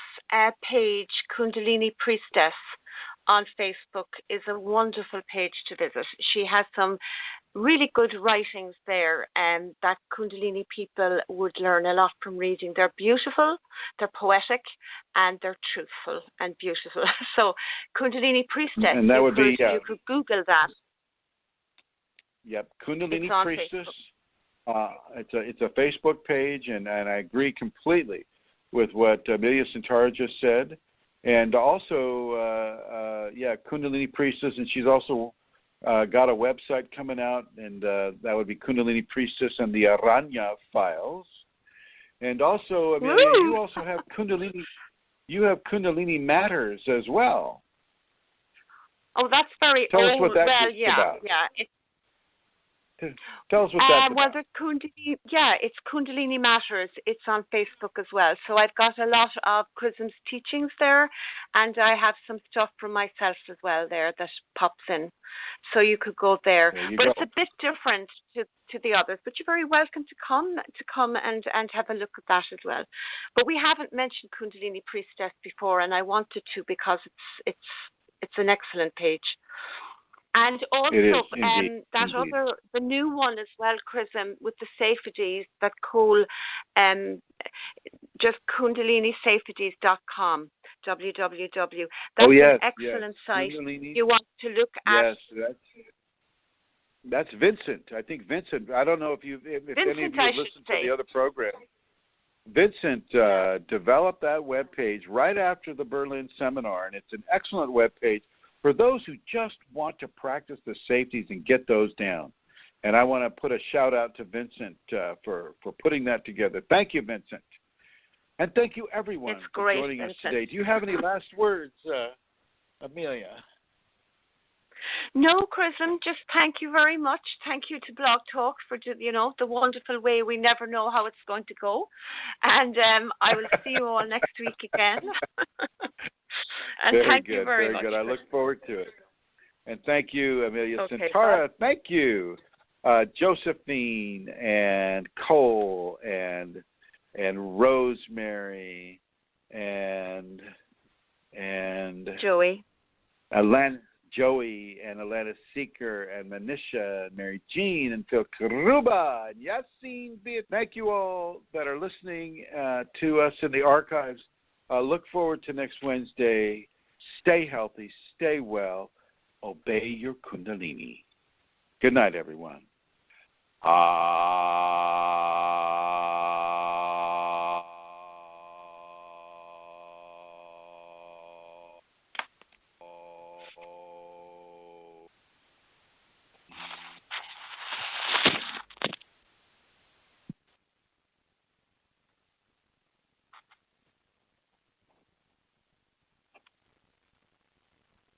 page, Kundalini Priestess, on Facebook is a wonderful page to visit. She has some really good writings there that Kundalini people would learn a lot from reading. They're beautiful, they're poetic, and they're truthful and beautiful. So Kundalini Priestess, and that would be, you could Google that. Yep, Kundalini Priestess. It's a Facebook page, and I agree completely with what Amelia Santara just said. And also, Kundalini Priestess, and she's also got a website coming out, and that would be Kundalini Priestess and the Aranya Files. And also, Amelia, you also have Kundalini. You have Kundalini Matters as well. Oh, that's very Tell old. us what that's about. Tell us what that's about. It's Kundalini Matters. It's on Facebook as well. So I've got a lot of Chrism's teachings there, and I have some stuff from myself as well there that pops in. So you could go there. It's a bit different to the others, but you're very welcome to come and have a look at that as well. But we haven't mentioned Kundalini Priestess before, and I wanted to because it's an excellent page. And also the new one as well, Chrism, with the safeties, that cool, just KundaliniSafeties.com, www. That's an excellent site. Kundalini. You want to look at. Yes, that's Vincent. I think Vincent. I don't know if any of you have listened to the other program. Vincent developed that webpage right after the Berlin seminar, and it's an excellent webpage for those who just want to practice the safeties and get those down. And I want to put a shout out to Vincent for putting that together. Thank you, Vincent. And thank you, everyone, for joining us today. Do you have any last words, Amelia? No, Chrism, just thank you very much. Thank you to BlogTalk for, the wonderful way. We never know how it's going to go. And I will see you all next week again. And thank you very much. Very good. I look forward to it. And thank you, Amelia Santara. Bye. Thank you, Josephine and Cole and Rosemary and Joey. Joey and Alana Seeker and Manisha and Mary Jean and Phil Karuba and Yassine Viet. Thank you all that are listening to us in the archives. Look forward to next Wednesday. Stay healthy, stay well, obey your Kundalini. Good night, everyone.